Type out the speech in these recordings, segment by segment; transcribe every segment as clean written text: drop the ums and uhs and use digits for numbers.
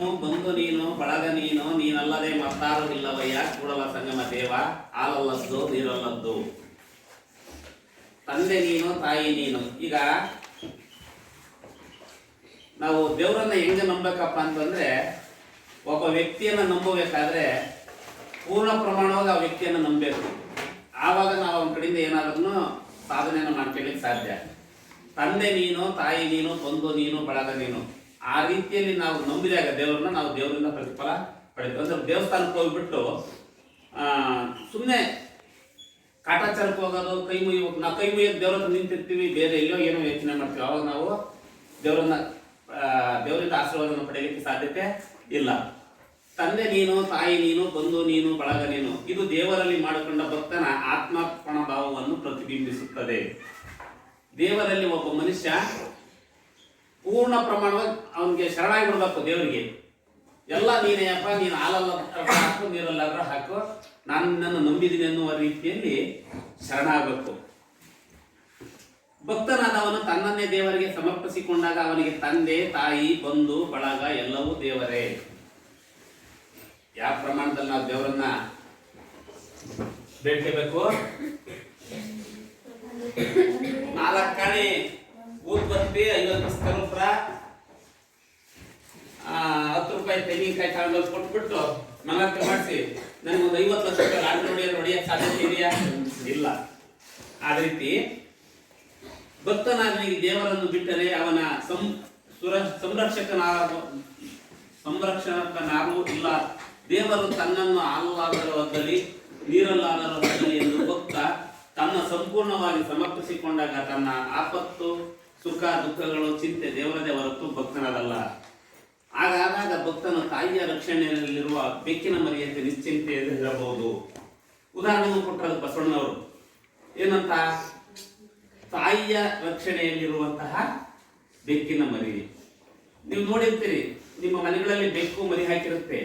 ಬಂದು ನೀನು ಬಳಗ ನೀನಲ್ಲದೆ ಮತ್ತಾರು ಇಲ್ಲವಯ್ಯ ಕೂಡಲ ಸಂಗಮ ದೇವ ಹಾಲಲ್ಲದ್ದು ನೀರಲ್ಲದ್ದು ತಂದೆ ನೀನು ತಾಯಿ ನೀನು. ಈಗ ನಾವು ದೇವರನ್ನ ಹೆಂಗೆ ನಂಬಬೇಕಪ್ಪ ಅಂತಂದ್ರೆ, ಒಬ್ಬ ವ್ಯಕ್ತಿಯನ್ನ ನಂಬಬೇಕಾದ್ರೆ ಪೂರ್ಣ ಪ್ರಮಾಣವಾಗಿ ಆ ವ್ಯಕ್ತಿಯನ್ನು ನಂಬಬೇಕು. ಆವಾಗ ನಾವು ಅವನ ಕಡೆಯಿಂದ ಏನಾದ್ರೂ ಸಾಧನೆಯನ್ನು ಮಾಡ್ಕೊಳ್ಳಿಕ್ಕೆ ಸಾಧ್ಯ. ತಂದೆ ನೀನು, ತಾಯಿ ನೀನು, ಬಂಧು ನೀನು, ಬಳಗ ನೀನು, ಆ ರೀತಿಯಲ್ಲಿ ನಾವು ನಂಬಿದಾಗ ದೇವರನ್ನ ನಾವು ದೇವರಿಂದ ಪ್ರತಿಫಲ ಪಡಿತೀವಿ. ಅಂದ್ರೆ ದೇವಸ್ಥಾನಕ್ಕೆ ಹೋಗ್ಬಿಟ್ಟು ಸುಮ್ಮನೆ ಕಾಟಾಚಾರಕ್ಕೆ ಹೋಗೋದು, ಕೈ ಮುಯ್ಯಬೇಕು. ನಾವು ಕೈ ಮುಯ್ಯೋದು ದೇವ್ರ ಹತ್ರ ನಿಂತಿರ್ತೀವಿ, ಬೇರೆ ಎಲ್ಲೋ ಏನೋ ಯೋಚನೆ ಮಾಡ್ತೀವಿ. ಅವಾಗ ನಾವು ದೇವರಿಂದ ಆಶೀರ್ವಾದವನ್ನು ಪಡೆಯಲಿಕ್ಕೆ ಸಾಧ್ಯತೆ ಇಲ್ಲ. ತಂದೆ ನೀನು, ತಾಯಿ ನೀನು, ಬಂಧು ನೀನು, ಬಳಗ ನೀನು, ಇದು ದೇವರಲ್ಲಿ ಮಾಡಿಕೊಂಡ ಭಕ್ತನ ಆತ್ಮಾರ್ಪಣ ಭಾವವನ್ನು ಪ್ರತಿಬಿಂಬಿಸುತ್ತದೆ. ದೇವರಲ್ಲಿ ಒಬ್ಬ ಮನುಷ್ಯ ಪೂರ್ಣ ಪ್ರಮಾಣವಾಗಿ ಅವನಿಗೆ ಶರಣಾಗಿ ಬಿಡ್ಬೇಕು. ದೇವರಿಗೆ ಎಲ್ಲ ನೀನೇಯಪ್ಪ, ನೀನು ಹಾಲಲ್ಲ ಹಾಕು, ನೀರಲ್ಲಾದ್ರೂ ಹಾಕು, ನಾನು ನಿನ್ನನ್ನು ನಂಬಿದ್ದೀನಿ ಅನ್ನುವ ರೀತಿಯಲ್ಲಿ ಶರಣಾಗಬೇಕು. ಭಕ್ತನಾದವನು ತನ್ನನ್ನೇ ದೇವರಿಗೆ ಸಮರ್ಪಿಸಿಕೊಂಡಾಗ ಅವನಿಗೆ ತಂದೆ, ತಾಯಿ, ಬಂಧು, ಬಳಗ ಎಲ್ಲವೂ ದೇವರೇ. ಯಾವ ಪ್ರಮಾಣದಲ್ಲಿ ನಾವು ದೇವರನ್ನ ಬೇಡ್ಕೋಬೇಕು? 4 ಕಣೆ ಊದ್ಬತ್ತಿ, 50 ಕರ್ಪೂರ, 10 ರೂಪಾಯಿ ತೆಂಗಿನಕಾಯಿ ತಗೊಂಡೋಗಿ ಕೊಟ್ಬಿಟ್ಟು ಮಂಗಳಾರತಿ ಮಾಡಿಸಿ ನನಗೊಂದು 50 ಲಕ್ಷ ರೂಪಾಯಿ ಲಾಟರಿ ಹೊಡೆಯಕ್ಕೆ ಸಾಧ್ಯತೆ ಇದೆಯಾ? ಇಲ್ಲ. ಆ ರೀತಿ ಭಕ್ತನಾದನಿಗೆ ದೇವರನ್ನು ಬಿಟ್ಟರೆ ಅವನ ಸಂರಕ್ಷಕನಾಗೂ ಇಲ್ಲ. ದೇವರು ತನ್ನನ್ನು ಹಾಲಲ್ಲಾದರೂ ಒದ್ದಲಿ, ನೀರಲ್ಲಾದರೂ ಒದ್ದಲಿ ಎಂದು ಭಕ್ತ ತನ್ನ ಸಂಪೂರ್ಣವಾಗಿ ಸಮರ್ಪಿಸಿಕೊಂಡಾಗ ತನ್ನ ಆಪತ್ತು, ಸುಖ, ದುಃಖಗಳು, ಚಿಂತೆ ದೇವರದೇ ಹೊರತು ಭಕ್ತನದಲ್ಲ. ಹಾಗಾದಾಗ ಭಕ್ತನು ತಾಯಿಯ ರಕ್ಷಣೆಯಲ್ಲಿರುವ ಬೆಕ್ಕಿನ ಮರಿಯಂತೆ ನಿಶ್ಚಿಂತೆಯಲ್ಲಿ ಇರಬಹುದು. ಉದಾಹರಣೆ ಕೊಟ್ಟರು ಬಸವಣ್ಣನವರು. ಏನಂತ? ತಾಯಿಯ ರಕ್ಷಣೆಯಲ್ಲಿರುವಂತಹ ಬೆಕ್ಕಿನ ಮರಿ. ನೀವು ನೋಡಿರ್ತೀರಿ, ನಿಮ್ಮ ಮನೆಗಳಲ್ಲಿ ಬೆಕ್ಕು ಮರಿ ಹಾಕಿರುತ್ತೆ.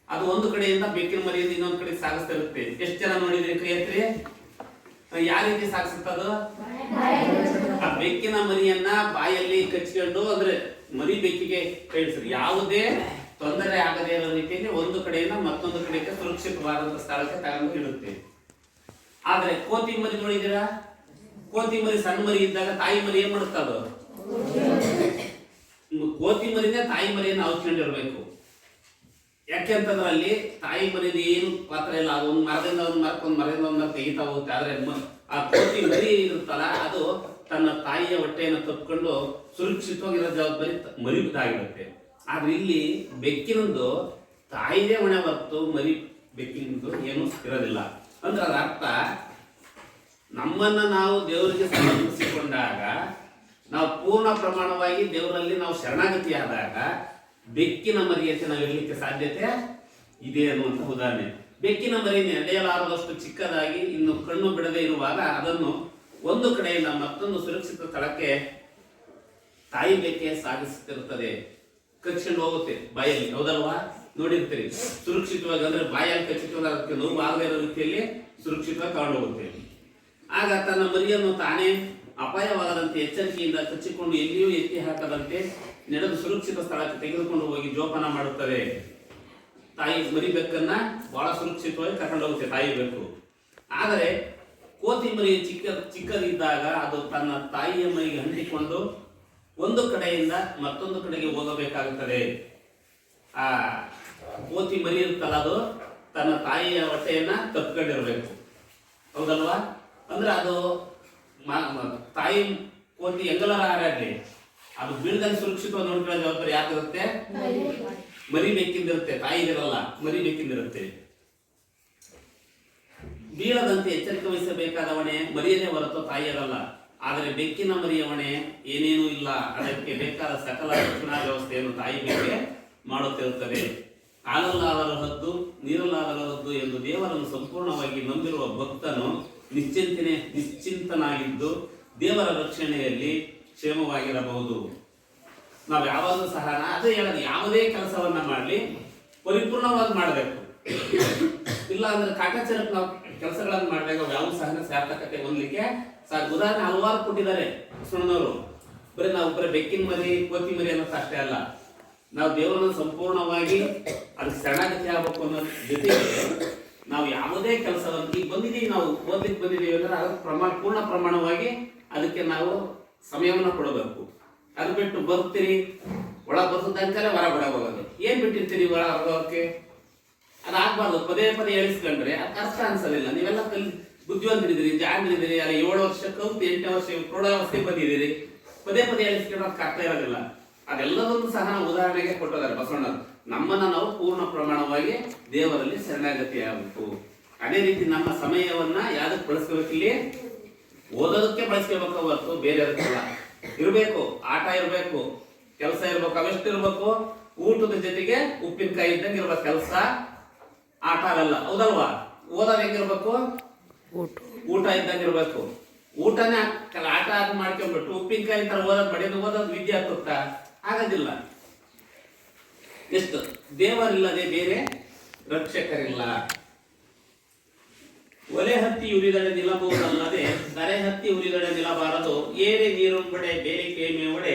ಅದು ಒಂದು ಕಡೆಯಿಂದ ಬೆಕ್ಕಿನ ಮರಿಯಿಂದ ಇನ್ನೊಂದು ಕಡೆ ಸಾಗಿಸ್ತಾ ಇರುತ್ತೆ. ಎಷ್ಟು ಜನ ನೋಡಿದ್ರಿ? ಕೈ ಎತ್ರಿ. ಯಾವ ರೀತಿ ಸಾಗಿಸುತ್ತದು? ಆ ಬೆಕ್ಕಿನ ಮರಿಯನ್ನ ಬಾಯಲ್ಲಿ ಕಚ್ಕೊಂಡು, ಅಂದ್ರೆ ಮರಿ ಬೆಕ್ಕಿಗೆ ಕಳಿಸ್ರಿ, ಯಾವುದೇ ತೊಂದರೆ ಆಗದೇ ಇರೋ ರೀತಿಯಲ್ಲಿ ಒಂದು ಕಡೆಯಿಂದ ಮತ್ತೊಂದು ಕಡೆಗೆ ಸುರಕ್ಷಿತವಾದಂತಹ ಸ್ಥಳಕ್ಕೆ ತಗೊಂಡು ಇಡುತ್ತೆ. ಆದ್ರೆ ಕೋತಿ ಮರಿ ನೋಡಿದಿರಾ? ಕೋತಿ ಮರಿ ಸಣ್ಣ ಮರಿ ಇದ್ದಾಗ ತಾಯಿ ಮರಿ ಏನ್ ಮಾಡುತ್ತದು? ಕೋತಿ ಮರಿನೇ ತಾಯಿ ಮರಿಯನ್ನು ಔಚ್ಕೊಂಡಿರ್ಬೇಕು. ಯಾಕೆಂತಂದ್ರೆ ಅಲ್ಲಿ ತಾಯಿ ಮರಿದ ಏನು ಪಾತ್ರ ಇಲ್ಲ. ಅದೊಂದು ಮರದಿಂದ ಒಂದು ಮರಕ್ಕೆ, ಒಂದು ಮರದಿಂದ ಒಂದು ಮರ ತೆಗಿತಾ ಹೋಗುತ್ತೆ. ಆದ್ರೆ ಆ ಕೋತಿ ಮರಿ ಇರುತ್ತಲ್ಲ, ಅದು ತನ್ನ ತಾಯಿಯ ಹೊಟ್ಟೆಯನ್ನು ತಪ್ಪಿಕೊಂಡು ಸುರಕ್ಷಿತವಾಗಿರೋ ಜವಾಬ್ದಾರಿ ಮರಿದಾಗಿರುತ್ತೆ. ಆದ್ರೆ ಇಲ್ಲಿ ಬೆಕ್ಕಿನಂದು ತಾಯಿದೇ ಹೊಣೆ ಹೊರತು ಮರಿ ಬೆಕ್ಕಿನದು ಏನು ಇರೋದಿಲ್ಲ. ಅಂದ್ರೆ ಅದರ ಅರ್ಥ, ನಮ್ಮನ್ನ ನಾವು ದೇವರಿಗೆ ಸಮರ್ಪಿಸಿಕೊಂಡಾಗ, ನಾವು ಪೂರ್ಣ ಪ್ರಮಾಣವಾಗಿ ದೇವರಲ್ಲಿ ನಾವು ಶರಣಾಗತಿ ಆದಾಗ ಬೆಕ್ಕಿನ ಮರಿಯಂತೆ ನಾವು ಇರಲಿಕ್ಕೆ ಸಾಧ್ಯತೆ ಇದೆ ಅನ್ನುವಂಥ ಉದಾಹರಣೆ. ಬೆಕ್ಕಿನ ಮರಿ ನಡೆಯಲಾರದಷ್ಟು ಚಿಕ್ಕದಾಗಿ ಇನ್ನು ಕಣ್ಣು ಬಿಡದೆ ಇರುವಾಗ ಅದನ್ನು ಒಂದು ಕಡೆಯಿಂದ ಮತ್ತೊಂದು ಸುರಕ್ಷಿತ ಸ್ಥಳಕ್ಕೆ ತಾಯಿ ಬೆಕ್ಕೆ ಸಾಗಿಸುತ್ತಿರುತ್ತದೆ. ಕಚ್ಕೊಂಡು ಹೋಗುತ್ತೆ ಬಾಯಲ್ಲಿ, ಹೌದಲ್ವಾ? ನೋಡಿರ್ತೀರಿ. ಸುರಕ್ಷಿತವಾಗಿ, ಅಂದ್ರೆ ಬಾಯಲ್ಲಿ ಕಚ್ಚಿಕೊಂಡು ಅದಕ್ಕೆ ನೋವು ಆಗದೇ ಇರೋ ರೀತಿಯಲ್ಲಿ ಸುರಕ್ಷಿತವಾಗಿ ತಗೊಂಡು ಹೋಗುತ್ತೆ. ಆಗ ತನ್ನ ಮರಿಯನ್ನು ತಾನೇ ಅಪಾಯವಾಗದಂತೆ ಎಚ್ಚರಿಕೆಯಿಂದ ಕಚ್ಚಿಕೊಂಡು ಎಲ್ಲಿಯೂ ಎತ್ತಿ ಹಾಕದಂತೆ ನಡೆದು ಸುರಕ್ಷಿತ ಸ್ಥಳಕ್ಕೆ ತೆಗೆದುಕೊಂಡು ಹೋಗಿ ಜೋಪಾನ ಮಾಡುತ್ತದೆ. ತಾಯಿ ಮರಿ ಬೆಕ್ಕನ್ನ ಬಹಳ ಸುರಕ್ಷಿತವಾಗಿ ಕರ್ಕೊಂಡು ಹೋಗುತ್ತೆ ತಾಯಿ ಬೆಕ್ಕು. ಆದರೆ ಕೋತಿ ಮರಿ ಚಿಕ್ಕದಿದ್ದಾಗ ಅದು ತನ್ನ ತಾಯಿಯ ಮೈಗೆ ಅಂಟಿಕೊಂಡು ಒಂದು ಕಡೆಯಿಂದ ಮತ್ತೊಂದು ಕಡೆಗೆ ಹೋಗಬೇಕಾಗುತ್ತದೆ. ಆ ಕೋತಿ ಮರಿ ಇರುತ್ತಲ್ಲ, ಅದು ತನ್ನ ತಾಯಿಯ ಹೊಟ್ಟೆಯನ್ನ ತಪ್ಪಿಕೊಂಡಿರ್ಬೇಕು, ಹೌದಲ್ವಾ? ಅಂದ್ರೆ ಅದು ತಾಯಿ ಕೋತಿ ಎಂಗಲರ ಹಾರಾಡ್ಲಿ, ಅದು ಬೀಳ್ದಂಗೆ ಸುರಕ್ಷಿತವಾಗಿ ನೋಡ್ಕೊಳ್ಳೋ ಜವಾಬ್ದಾರಿ ಯಾಕಿರುತ್ತೆ? ಮರಿ ಬೇಕಿಂದಿರುತ್ತೆ, ತಾಯಿದಿರಲ್ಲ, ಮರಿ ಬೇಕಿಂದಿರುತ್ತೆ. ಬೀಳದಂತೆ ಎಚ್ಚರಿಕೆ ವಹಿಸಬೇಕಾದ ಹೊಣೆ ಮರಿಯದೇ ಹೊರತು ತಾಯಿಯರಲ್ಲ. ಆದರೆ ಬೆಕ್ಕಿನ ಮರಿಯ ಹೊಣೆ ಏನೇನೂ ಇಲ್ಲ. ಅದಕ್ಕೆ ಬೇಕಾದ ಸಕಲ ರಕ್ಷಣಾ ವ್ಯವಸ್ಥೆಯನ್ನು ತಾಯಿ ಬೆಕ್ಕೆ ಮಾಡುತ್ತಿರುತ್ತದೆ. ಹಾಲಲ್ಲಾದರೂ ಹದ್ದು, ನೀರಲ್ಲಾದರೂ ಹದ್ದು ಎಂದು ದೇವರನ್ನು ಸಂಪೂರ್ಣವಾಗಿ ನಂಬಿರುವ ಭಕ್ತನು ನಿಶ್ಚಿಂತನಾಗಿದ್ದು ದೇವರ ರಕ್ಷಣೆಯಲ್ಲಿ ಕ್ಷೇಮವಾಗಿರಬಹುದು. ನಾವು ಯಾವಾಗಲೂ ಸಹ ಅದೇ ಹೇಳೋದು, ಯಾವುದೇ ಕೆಲಸವನ್ನ ಮಾಡಲಿ ಪರಿಪೂರ್ಣವಾಗಿ ಮಾಡಬೇಕು. ಇಲ್ಲ ಅಂದ್ರೆ ಕಾಟಾಚಾರಕ್ಕೆ ನಾವು ಕೆಲಸಗಳನ್ನು ಮಾಡಿದಾಗ ಯಾವ ಸಹ ಸಾರ್ಥಕತೆ ಹೊಂದಲಿಕ್ಕೆ ಸಾಧ್ಯ. ಉದಾಹರಣೆ ಹಲವಾರು ಕೊಟ್ಟಿದ್ದಾರೆ ಸುಣ್ಣನವರು. ಬರೀ ನಾವು ಬೆಕ್ಕಿನ ಮರಿ, ಕೋತಿ ಮರಿ ಅನ್ನೋದು ಅಷ್ಟೇ ಅಲ್ಲ. ನಾವು ದೇವರನ್ನು ಸಂಪೂರ್ಣವಾಗಿ ಅದಕ್ಕೆ ಶರಣಾಗತಿ ಆಗ್ಬೇಕು ಅನ್ನೋ ಜೊತೆಗೆ ನಾವು ಯಾವುದೇ ಕೆಲಸವನ್ನು ಈಗ ಬಂದಿದ್ದೀವಿ, ನಾವು ಓದ್ಲಿಕ್ಕೆ ಬಂದಿದ್ದೀವಿ ಅಂದ್ರೆ ಅದಕ್ಕೆ ಪೂರ್ಣ ಪ್ರಮಾಣವಾಗಿ ಅದಕ್ಕೆ ನಾವು ಸಮಯವನ್ನು ಕೊಡಬೇಕು. ಅದು ಬಿಟ್ಟು ಬರ್ತೀರಿ, ಒಳ ಬರ್ಸದಂತೆಲ್ಲ ಹೊರ ಹೋಗೋದು. ಏನ್ ಬಿಟ್ಟಿರ್ತೀರಿ ಹೊರ ಹೊರಗೋಕೆ? ಅದಾಗಬಾರ್ದು. ಪದೇ ಪದೇ ಹೇಳಿಸ್ಕೊಂಡ್ರೆ ಅದು ಅರ್ಥ ಅನ್ಸೋದಿಲ್ಲ. ನೀವೆಲ್ಲ ಬುದ್ಧಿವಂತರಿದ್ದೀರಿ, ಜಾಗರಿದ್ದೀರಿ, ಅಲ್ಲಿ 7 ವರ್ಷ ಕಲ್ತು 8ನೇ ವರ್ಷ ಪ್ರೌಢಾವಸ್ಥೆಗೆ ಬಂದಿದ್ದೀರಿ. ಪದೇ ಪದೇ ಹೇಳಿಸ್ಕೊಂಡ್ರೆ ಅದಕ್ಕೆ ಅರ್ಥ ಇರೋದಿಲ್ಲ. ಅದೆಲ್ಲದನ್ನು ಸಹ ನಾವು ಉದಾಹರಣೆಗೆ ಕೊಟ್ಟಿದ್ದಾರೆ ಬಸವಣ್ಣರು. ನಮ್ಮನ್ನ ನಾವು ಪೂರ್ಣ ಪ್ರಮಾಣವಾಗಿ ದೇವರಲ್ಲಿ ಶರಣಾಗತಿ ಆಗಬೇಕು. ಅದೇ ರೀತಿ ನಮ್ಮ ಸಮಯವನ್ನ ಯಾವ್ದಕ್ಕೆ ಬಳಸ್ಕೋಬೇಕು? ಇಲ್ಲಿ ಓದೋದಕ್ಕೆ ಬಳಸ್ಕೋಬೇಕು ಹೊರತು ಬೇರೆ ಅದಕ್ಕೆಲ್ಲ ಇರಬೇಕು. ಆಟ ಇರಬೇಕು, ಕೆಲಸ ಇರ್ಬೇಕು. ಅವೆಷ್ಟು ಇರ್ಬೇಕು? ಊಟದ ಜೊತೆಗೆ ಉಪ್ಪಿನಕಾಯಿ ಇದ್ದಂಗೆ ಇರ್ಬೇಕು ಕೆಲಸ, ಆಟ ಆಗಲ್ಲ. ಹೌದಲ್ವಾ? ಓದೋದು ಹೆಂಗಿರ್ಬೇಕು? ಊಟ ಇದ್ದಂಗೆ ಇರ್ಬೇಕು. ಊಟನೇ ಆಟ ಮಾಡ್ಕೊಂಡ್ಬಿಟ್ಟು ಉಪ್ಪಿನಕಾಯಿ ತರ ಓದೋದು ವಿದ್ಯೆ ಹತ್ತುತ್ತಾ? ಆಗೋದಿಲ್ಲ. ಎಷ್ಟು ದೇವರಿಲ್ಲದೆ ಬೇರೆ ರಕ್ಷಕರಿಲ್ಲ. ಒಲೆ ಹತ್ತಿ ಉರಿದಡೆ ನಿಲ್ಲಬಹುದಲ್ಲದೆ ದರೆ ಹತ್ತಿ ಉರಿದಡೆ ನಿಲ್ಲಬಾರದು. ಏರೆ ನೀರುಂಬಡೆ ಬೇಲಿಕೆ ಮೇವಡೆ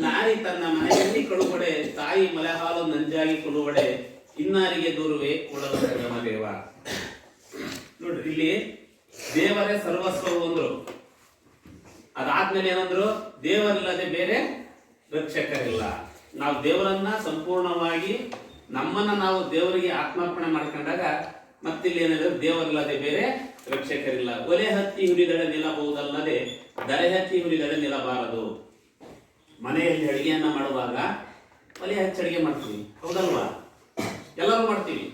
ನಾರಿ ತನ್ನ ಮನೆಯಲ್ಲಿ ಕಳುಬಡೆ ತಾಯಿ ಮಲೆ ಹಾಲು ನಂಜಾಗಿ ಕೊಡುವಡೆ ಇನ್ನಾರಿಗೆ ದೂರುವೆ ಕೂಡಲ ದೇವ. ನೋಡ್ರಿ, ಇಲ್ಲಿ ದೇವರೇ ಸರ್ವಸ್ವವು ಅಂದ್ರು. ಅದಾದ್ಮೇಲೆ ಏನಂದ್ರು? ದೇವರಿಲ್ಲದೆ ಬೇರೆ ರಕ್ಷಕರಿಲ್ಲ. ನಾವು ದೇವರನ್ನ ಸಂಪೂರ್ಣವಾಗಿ ನಮ್ಮನ್ನ ನಾವು ದೇವರಿಗೆ ಆತ್ಮಾರ್ಪಣೆ ಮಾಡ್ಕೊಂಡಾಗ ಮತ್ತಿಲ್ಲಿ ಏನಿದೆ? ದೇವರಿಲ್ಲದೆ ಬೇರೆ ರಕ್ಷಕರಿಲ್ಲ. ಒಲೆ ಹತ್ತಿ ಹುರಿದಡೆ ನಿಲ್ಲಬಹುದಲ್ಲದೆ ದರೆ ಹತ್ತಿ ಹುರಿದಡೆ ನಿಲ್ಲಬಾರದು. ಮನೆಯಲ್ಲಿ ಅಡಿಗೆಯನ್ನ ಮಾಡುವಾಗ ಒಲೆ ಹಚ್ಚಿ ಅಡಿಗೆ ಮಾಡ್ತೀವಿ, ಹೌದಲ್ವಾ? ಎಲ್ಲರೂ ಮಾಡ್ತೀವಿ.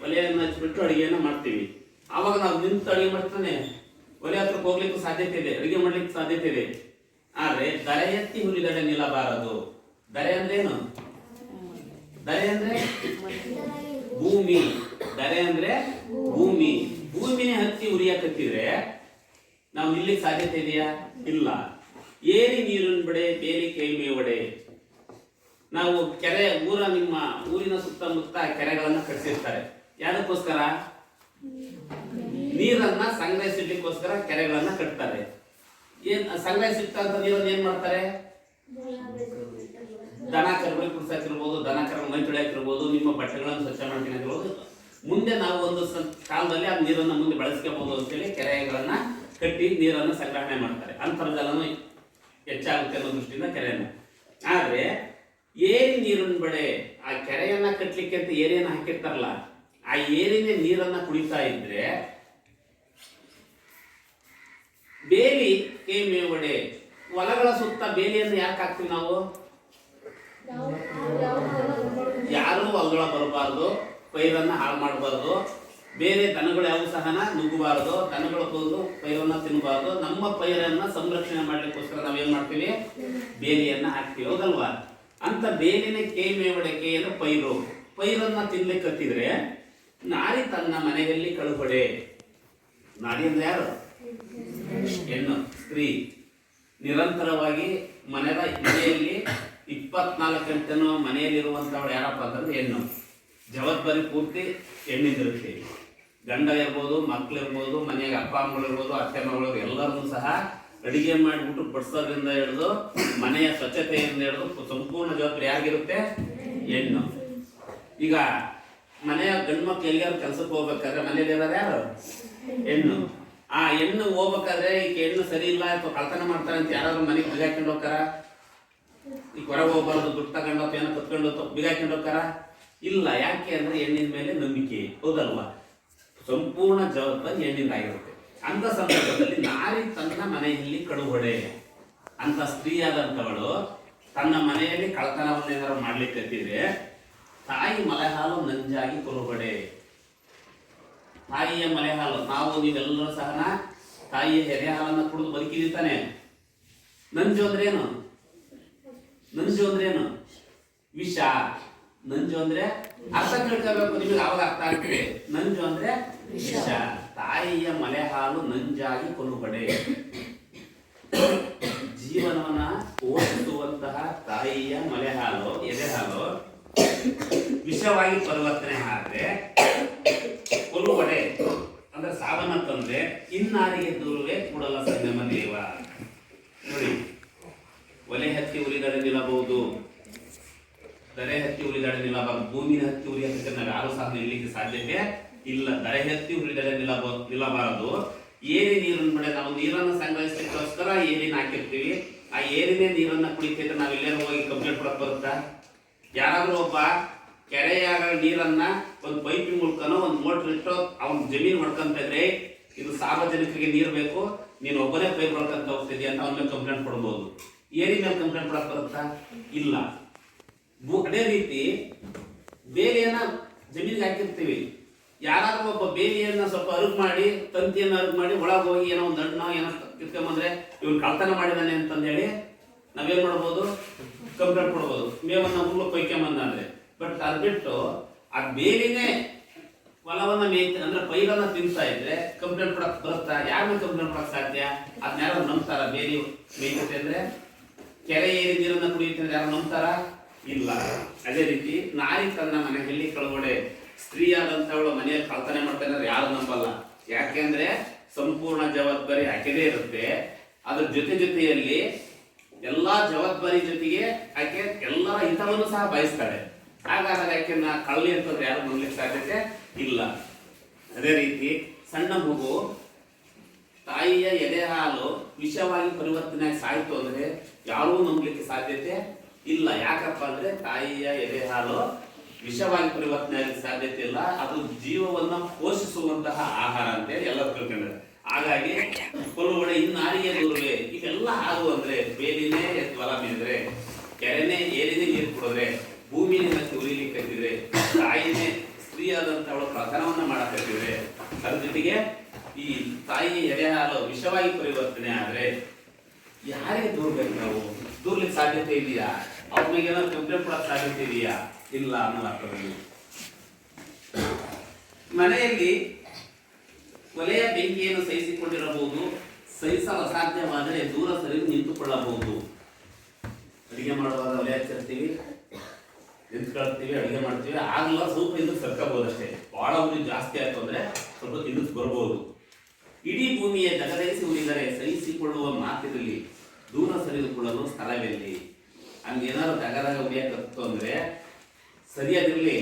ಒಲೆಯನ್ನು ಹಚ್ಚಿಬಿಟ್ಟು ಅಡಿಗೆಯನ್ನ ಮಾಡ್ತೀವಿ. ಆವಾಗ ನಾವು ನಿಂತು ಅಡಿಗೆ ಮಾಡ್ತಾನೆ ಒಲೆ ಹತ್ರಕ್ಕೆ ಹೋಗ್ಲಿಕ್ಕೂ ಸಾಧ್ಯತೆ ಇದೆ, ಅಡಿಗೆ ಮಾಡ್ಲಿಕ್ಕೆ ಸಾಧ್ಯತೆ ಇದೆ. ಆದ್ರೆ ದರೆ ಎತ್ತಿ ಹುರಿದಡೆ ನಿಲ್ಲಬಾರದು. ದರೆ ಅಂದ್ರೇನು? ದರೆ ಅಂದ್ರೆ ಭೂಮಿ. ದರೆ ಅಂದ್ರೆ ಭೂಮಿ. ಭೂಮಿನೇ ಹತ್ತಿ ಉರಿಯಾಕತ್ತಿದ್ರೆ ನಾವು ನಿಲ್ಲಿಕ್ಕೆ ಸಾಧ್ಯತೆ ಇದೆಯಾ? ಇಲ್ಲ. ಏರಿ ನೀರಿನ ಬಡೆ ಬೇಲಿ ಕೈ ಮೇವಡೆ. ನಾವು ಕೆರೆ ನಿಮ್ಮ ಊರಿನ ಸುತ್ತಮುತ್ತ ಕೆರೆಗಳನ್ನ ಕಟ್ಟಿಸಿರ್ತಾರೆ. ಯಾದಕ್ಕೋಸ್ಕರ? ನೀರನ್ನ ಸಂಗ್ರಹಿಸಲಿಕ್ಕೋಸ್ಕರ ಕೆರೆಗಳನ್ನ ಕಟ್ತಾರೆ. ಸಂಗ್ರಹಿಸಿಟ್ಟಂತ ನೀರನ್ನು ಏನ್ ಮಾಡ್ತಾರೆ? ದನ ಕರುಗಳಿಗೆ ಕುಡಿಸಾಕಿರ್ಬೋದು, ದನ ಕರು ಮೈ ತೊಳೆಯಾಕಿರ್ಬೋದು, ನಿಮ್ಮ ಬಟ್ಟೆಗಳನ್ನು ಸ್ವಚ್ಛ ಮಾಡ್ಕೊಂಡಿರ್ಬೋದು. ಮುಂದೆ ನಾವು ಒಂದು ಕಾಲದಲ್ಲಿ ಆ ನೀರನ್ನ ಮುಂದೆ ಬಳಸ್ಕೋಬಹುದು ಅಂತೇಳಿ ಕೆರೆಗಳನ್ನ ಕಟ್ಟಿ ನೀರನ್ನು ಸಂಗ್ರಹಣೆ ಮಾಡ್ತಾರೆ. ಅಂತರ್ಜಲನು ಹೆಚ್ಚಾಗುತ್ತೆ ಅನ್ನೋ ದೃಷ್ಟಿಯಿಂದ ಕೆರೆಯನ್ನ. ಆದ್ರೆ ಏರಿ ನೀರಿನ ಬಡೆ, ಆ ಕೆರೆಯನ್ನ ಕಟ್ಲಿಕ್ಕೆ ಅಂತ ಏರಿಯನ್ನ ಹಾಕಿರ್ತಾರಲ್ಲ, ಆ ಏರಿನ ನೀರನ್ನ ಕುಡಿತಾ ಇದ್ರೆ ಬೇಲಿ ಕೈ ಮೇವಡೆ. ಹೊಲಗಳ ಸುತ್ತ ಬೇಲಿಯನ್ನು ಯಾಕೆ ಹಾಕ್ತೀವಿ ನಾವು? ಯಾರು ಹೊಲಗಳ ಬರಬಾರ್ದು, ಪೈರನ್ನ ಹಾಳು ಮಾಡಬಾರ್ದು, ಬೇರೆ ದನಗಳು ಯಾವ ಸಹನ ನುಗ್ಗಬಾರದು, ದನಗಳು ಬಂದು ಪೈರನ್ನ ತಿನ್ನಬಾರ್ದು. ನಮ್ಮ ಪೈರನ್ನ ಸಂರಕ್ಷಣೆ ಮಾಡ್ಲಿಕ್ಕೋಸ್ಕರ ನಾವೇನ್ ಮಾಡ್ತೀವಿ? ಬೇಲಿಯನ್ನ ಹಾಕ್ತೀವಿ, ಹೌದಲ್ವಾ? ಅಂತ ಬೇಲಿನ ಕೈ ಮೇವಡೆ. ಕೈ ಅಂದ್ರೆ ಪೈರು. ಪೈರನ್ನ ತಿನ್ಲಿಕ್ಕೆ ಹತ್ತಿದ್ರೆ ನಾರಿ ತನ್ನ ಮನೆಯಲ್ಲಿ ಕಳುಬಡೆ. ನಾರಿ ಅಂದ್ರೆ ಯಾರು? ಹೆಣ್ಣು, ಸ್ತ್ರೀ. ನಿರಂತರವಾಗಿ ಮನೆಯಲ್ಲಿ 24 ಗಂಟೆನೂ ಮನೆಯಲ್ಲಿರುವಂತವಳು ಯಾರಪ್ಪ ಅಂತಂದ್ರೆ ಹೆಣ್ಣು. ಜವಾಬ್ದಾರಿ ಪೂರ್ತಿ ಹೆಣ್ಣಿಂದಿರುತ್ತೆ. ಗಂಡ ಇರ್ಬೋದು, ಮಕ್ಳಿರ್ಬೋದು, ಮನೆಯಾಗ ಅಪ್ಪ ಅಮ್ಮಗಳು ಇರ್ಬೋದು, ಅತ್ತೆ ಮಗಳು ಎಲ್ಲರನ್ನೂ ಸಹ ಅಡಿಗೆ ಮಾಡಿಬಿಟ್ಟು ಬಡಿಸೋದ್ರಿಂದ ಹಿಡಿದು ಮನೆಯ ಸ್ವಚ್ಛತೆಯಿಂದ ಹಿಡಿದು ಸಂಪೂರ್ಣ ಜವಾಬ್ದಾರಿ ಆಗಿರುತ್ತೆ ಹೆಣ್ಣು. ಈಗ ಮನೆಯ ಗಂಡು ಮಕ್ಳು ಎಲ್ಲಿಯಾರು ಕೆಲ್ಸಕ್ಕೆ ಹೋಗ್ಬೇಕಾದ್ರೆ ಮನೇಲಿ ಇರೋದು ಯಾರು? ಹೆಣ್ಣು. ಆ ಹೆಣ್ಣು ಹೋಗ್ಬೇಕಾದ್ರೆ ಈಗ ಹೆಣ್ಣು ಸರಿ ಇಲ್ಲ ಅಥವಾ ಕಳ್ತನ ಮಾಡ್ತಾರೆ ಅಂತ ಯಾರಾದ್ರೂ ಮನೆಗೆ ಬಿಗಾಕೊಂಡು ಹೋಗ್ತಾರ? ಈಗ ಹೊರಗೆ ಹೋಗ್ಬಾರ್ದು, ದುಡ್ಡು ತಗೊಂಡು ಏನೋ ಕತ್ಕೊಂಡು ಬಿಗಾಕೊಂಡು ಹೋಗ್ತಾರ? ಇಲ್ಲ. ಯಾಕೆ ಅಂದ್ರೆ ಹೆಣ್ಣಿನ ಮೇಲೆ ನಂಬಿಕೆ, ಹೌದಲ್ವಾ? ಸಂಪೂರ್ಣ ಜವಾಬ್ದಾರಿ ಹೆಣ್ಣಿಂದ ಆಗಿರುತ್ತೆ. ಅಂತ ಸಂದರ್ಭದಲ್ಲಿ ನಾರಿ ತನ್ನ ಮನೆಯಲ್ಲಿ ಕಳುಬಡೆ. ಅಂತ ಸ್ತ್ರೀಯಾದಂಥವಳು ತನ್ನ ಮನೆಯಲ್ಲಿ ಕಳ್ತನವನ್ನು ಏನಾದ್ರು ಮಾಡ್ಲಿಕ್ಕೆ ಹತ್ತಿದ್ರೆ ತಾಯಿ ಮಲೆ ಹಾಲು ನಂಜಾಗಿ ಕೊಲುಬಡೆ. ತಾಯಿಯ ಮಲೆ ಹಾಲು, ನಾವು ನೀವೆಲ್ಲರೂ ಸಹ ತಾಯಿಯ ಎದೆ ಹಾಲನ್ನು ಕುಡಿದು ಬದುಕಿದಿರ್ತಾನೆ. ನಂಜು ಅಂದ್ರೇನು? ನಂಜು ಅಂದ್ರೇನು? ವಿಷ. ನಂಜು ಅಂದ್ರೆ ಅರ್ಥ ತಿಳ್ಕೋಬೇಕು, ನಿಮಗೆ ಅವಾಗ ಅರ್ಥ ಆಗ್ತದೆ. ನಂಜು ಅಂದ್ರೆ ವಿಷ. ತಾಯಿಯ ಮಲೆ ಹಾಲು ನಂಜಾಗಿ ಕೊಲುಬಡೆ. ಜೀವನವನ್ನ ಪೋಷಿಸುವಂತಹ ತಾಯಿಯ ಮಲೆ ಹಾಲು, ಎದೆ ಹಾಲು ವಿಷವಾಗಿ ಪರಿವರ್ತನೆ ಆದ್ರೆ ಕೊಲುಬಡೆ ಅಂದ್ರೆ ಸಾವನ್ನ ತಂದ್ರೆ ಇನ್ನಾರಿಗೆ ದೂರುವೆ ಕೂಡಲ ಸಂಗಮ ದೇವ. ನೋಡಿ, ಒಲೆ ಹತ್ತಿ ಉರಿದರೆ ನಿಲ್ಲಬಹುದು. ದರೆ ಹತ್ತಿ ಉಳಿದಡೆ ನಿಲ್ಲಬಾರದು. ಭೂಮಿನ ಹತ್ತಿ ಉಳಿಯಕ್ಕೆ ನಾವು ಯಾರು ಸಹ ನಿಲ್ಲಕ್ಕೆ ಸಾಧ್ಯತೆ ಇಲ್ಲ. ದರೆ ಹತ್ತಿ ಉಳಿದಡೆ ನಿಲ್ಲಬಾರದು. ಏರಿ ನೀರನ್ನು ಬಿಡ, ನಾವು ನೀರನ್ನು ಸಂಗ್ರಹಿಸಲಿಕ್ಕೋಸ್ಕರ ಏರಿನ ಹಾಕಿರ್ತೀವಿ. ಆ ಏರಿನೇ ನೀರನ್ನ ಕುಡಿತಿದ್ರೆ ನಾವು ಎಲ್ಲರೂ ಹೋಗಿ ಕಂಪ್ಲೇಂಟ್ ಕೊಡಕ್ ಬರುತ್ತಾ? ಯಾರಾದ್ರೂ ಒಬ್ಬ ಕೆರೆಯಾಗ ನೀರನ್ನ ಒಂದು ಪೈಪಿನ ಮೂಲಕನೋ ಒಂದು ಮೋಟರ್ ಇಟ್ಟು ಅವ್ನ ಜಮೀನು ಮಾಡ್ಕೊಂತ ಇದ್ರೆ, ಇದು ಸಾರ್ವಜನಿಕರಿಗೆ ನೀರು ಬೇಕು, ನೀನು ಒಬ್ಬನೇ ಪೈಪ್ ಹೊಡ್ಕೊಂತ ಹೋಗ್ತಿದ್ಯಾ ಅಂತ ಅವನ ಮೇಲೆ ಕಂಪ್ಲೇಂಟ್ ಕೊಡ್ಬೋದು. ಏರಿ ಮೇಲೆ ಕಂಪ್ಲೇಂಟ್ ಕೊಡಕ್ ಬರುತ್ತಾ? ಇಲ್ಲ. ಅದೇ ರೀತಿ ಬೇಲಿಯನ್ನ ಜಮೀನಿಗೆ ಹಾಕಿರ್ತೀವಿ. ಯಾರಾದ್ರೂ ಒಬ್ಬ ಬೇಲಿಯನ್ನ ಸ್ವಲ್ಪ ಅರುಗು ಮಾಡಿ, ತಂತಿಯನ್ನ ಅರುಗು ಮಾಡಿ ಒಳಗೆ ಹೋಗಿ ಏನೋ ಒಂದು ಹಣ್ಣು ಏನೋ ಕಿತ್ಕೊಂಬಂದ್ರೆ ಇವ್ನು ಕಳ್ತನ ಮಾಡಿದಾನೆ ಅಂತಂದೇಳಿ ನಾವೇನ್ ಮಾಡ್ಬೋದು? ಕಂಪ್ಲೇಂಟ್ ಕೊಡ್ಬೋದು. ಮೇವನ್ನ ಹುಲ್ಲು ಕೊಯ್ಕೊಂಬಂದ ಅಂದ್ರೆ. ಬಟ್ ಅದು ಬಿಟ್ಟು ಆ ಬೇಲಿನೇ ಹೊಲವನ್ನ ಮೇಯ್ತ ಅಂದ್ರೆ ಪೈರನ್ನ ತಿಂತಾ ಇದ್ರೆ ಕಂಪ್ಲೇಂಟ್ ಕೊಡಕ್ ಬರುತ್ತಾ? ಯಾರ ಮೇಲೆ ಕಂಪ್ಲೇಂಟ್ ಕೊಡಕ್ ಸಾಧ್ಯ? ಅದನ್ನ ಯಾರು ನಂಬ್ತಾರ? ಬೇಲಿ ಮೇಯ್ತೈತೆ ಅಂದ್ರೆ, ಕೆರೆ ಏರಿ ನೀರನ್ನ ಕುಡಿಯುತ್ತೆ ಅಂದ್ರೆ ಯಾರು ನಂಬ್ತಾರ? ಇಲ್ಲ. ಅದೇ ರೀತಿ ನಾಯಿ ತನ್ನ ಮನೆ ಹೆಳ್ಳಿ ಕೆಳಗಡೆ ಸ್ತ್ರೀಯಾದಂಥವಳು ಮನೆಯಲ್ಲಿ ಕಳ್ತನೆ ಮಾಡ್ತಾನೆ ಅಂದ್ರೆ ಯಾರು ನಂಬಲ್ಲ. ಯಾಕೆಂದ್ರೆ ಸಂಪೂರ್ಣ ಜವಾಬ್ದಾರಿ ಆಕೆದೇ ಇರುತ್ತೆ. ಅದ್ರ ಜೊತೆಯಲ್ಲಿ ಎಲ್ಲಾ ಜವಾಬ್ದಾರಿ ಜೊತೆಗೆ ಆಕೆ ಎಲ್ಲರ ಹಿತವನ್ನು ಸಹ ಬಯಸ್ತಾಳೆ. ಹಾಗಾದಾಗ ಆಕೆನ ಕಳ್ಳಿ ಅಂತಂದ್ರೆ ಯಾರು ನಂಬಲಿಕ್ಕೆ ಸಾಧ್ಯತೆ ಇಲ್ಲ. ಅದೇ ರೀತಿ ಸಣ್ಣ ಮಗು ತಾಯಿಯ ಎದೆ ಹಾಲು ವಿಷವಾಗಿ ಪರಿವರ್ತನೆ ಸಾಯ್ತು ಅಂದ್ರೆ ಯಾರೂ ನಂಬಲಿಕ್ಕೆ ಸಾಧ್ಯತೆ ಇಲ್ಲ. ಯಾಕಪ್ಪ ಅಂದ್ರೆ ತಾಯಿಯ ಎದೆ ಹಾಲು ವಿಷವಾಗಿ ಪರಿವರ್ತನೆ ಆಗಲಿಕ್ಕೆ ಸಾಧ್ಯತೆ ಇಲ್ಲ. ಅದು ಜೀವವನ್ನ ಪೋಷಿಸುವಂತಹ ಆಹಾರ ಅಂತೇಳಿ ಎಲ್ಲರೂ ತಿಳ್ಕೊಂಡ್ರೆ. ಹಾಗಾಗಿ ಕೊಲ್ಲುವಡೆ ಇನ್ನಾರಿಗೆ ದೂರವೇ ಇವೆಲ್ಲ ಆಗು ಅಂದ್ರೆ ಬೇಲಿನೇ ಹೊಲ ಮೇದ್ರೆ, ಕೆರೆನೇ ಏರಿನೇ ನೀರು ಕುಡಿದ್ರೆ, ಭೂಮಿನ ಉರಿಲಿಕ್ಕೆ ಕಟ್ಟಿದ್ರೆ, ತಾಯಿನೇ ಸ್ತ್ರೀಯಾದಂಥವಳು ಕಥನವನ್ನ ಮಾಡಕತ್ತಿದ್ರೆ, ಅದ್ರ ಜೊತೆಗೆ ಈ ತಾಯಿ ಎದೆ ಹಾಲು ವಿಷವಾಗಿ ಪರಿವರ್ತನೆ ಆದ್ರೆ ಯಾರಿಗೆ ದೂರ್ಬೇಕು? ನಾವು ದೂರ್ಲಿಕ್ಕೆ ಸಾಧ್ಯತೆ ಇದೆಯಾ? ಅವ್ರ ಮೇಲೆ ಏನಾದ್ರು ಕಂಪ್ಲೇಂಟ್ ಕೊಡಕ್ ಸಾಧ್ಯತೆ ಇದೆಯಾ? ಇಲ್ಲ ಅನ್ನೋ ಅರ್ಥದಲ್ಲಿ ಮನೆಯಲ್ಲಿ ಕೊಲೆಯ ಬೆಂಕಿಯನ್ನು ಸಹಿಸಿಕೊಂಡಿರಬಹುದು. ಸಹಿಸಲು ಅಸಾಧ್ಯವಾದರೆ ದೂರ ಸರಿದು ನಿಂತುಕೊಳ್ಳಬಹುದು. ಅಡಿಗೆ ಮಾಡುವಾಗ ಒಲೆ ಹಚ್ಚಿರ್ತೀವಿ, ನಿಂತ್ಕೊಳ್ತೀವಿ, ಅಡಿಗೆ ಮಾಡ್ತೀವಿ, ಆಗಲ್ಲ ಸ್ವಲ್ಪ ಹಿಂದಕ್ಕೆ ಸರ್ಕಬಹುದಷ್ಟೇ. ಬಹಳ ಉರಿ ಜಾಸ್ತಿ ಆಯ್ತು ಅಂದ್ರೆ ಸ್ವಲ್ಪ ಹಿಂದಕ್ಕೆ ಬರ್ಬೋದು. ಇಡೀ ಭೂಮಿಯ ಜಗದೈಸಿ ಉಳಿದರೆ ಸಹಿಸಿಕೊಳ್ಳುವ ಮಾತಿರಲಿ, ದೂರ ಸರಿದುಕೊಳ್ಳಲು ಸ್ಥಳವೆಲ್ಲಿ. ಹಂಗೇನಾದ್ರು ಜಗದಾಗ ಉಳಿಯಕತ್ತು ಅಂದ್ರೆ ಸರಿಯಾದಿರ್ಲಿ,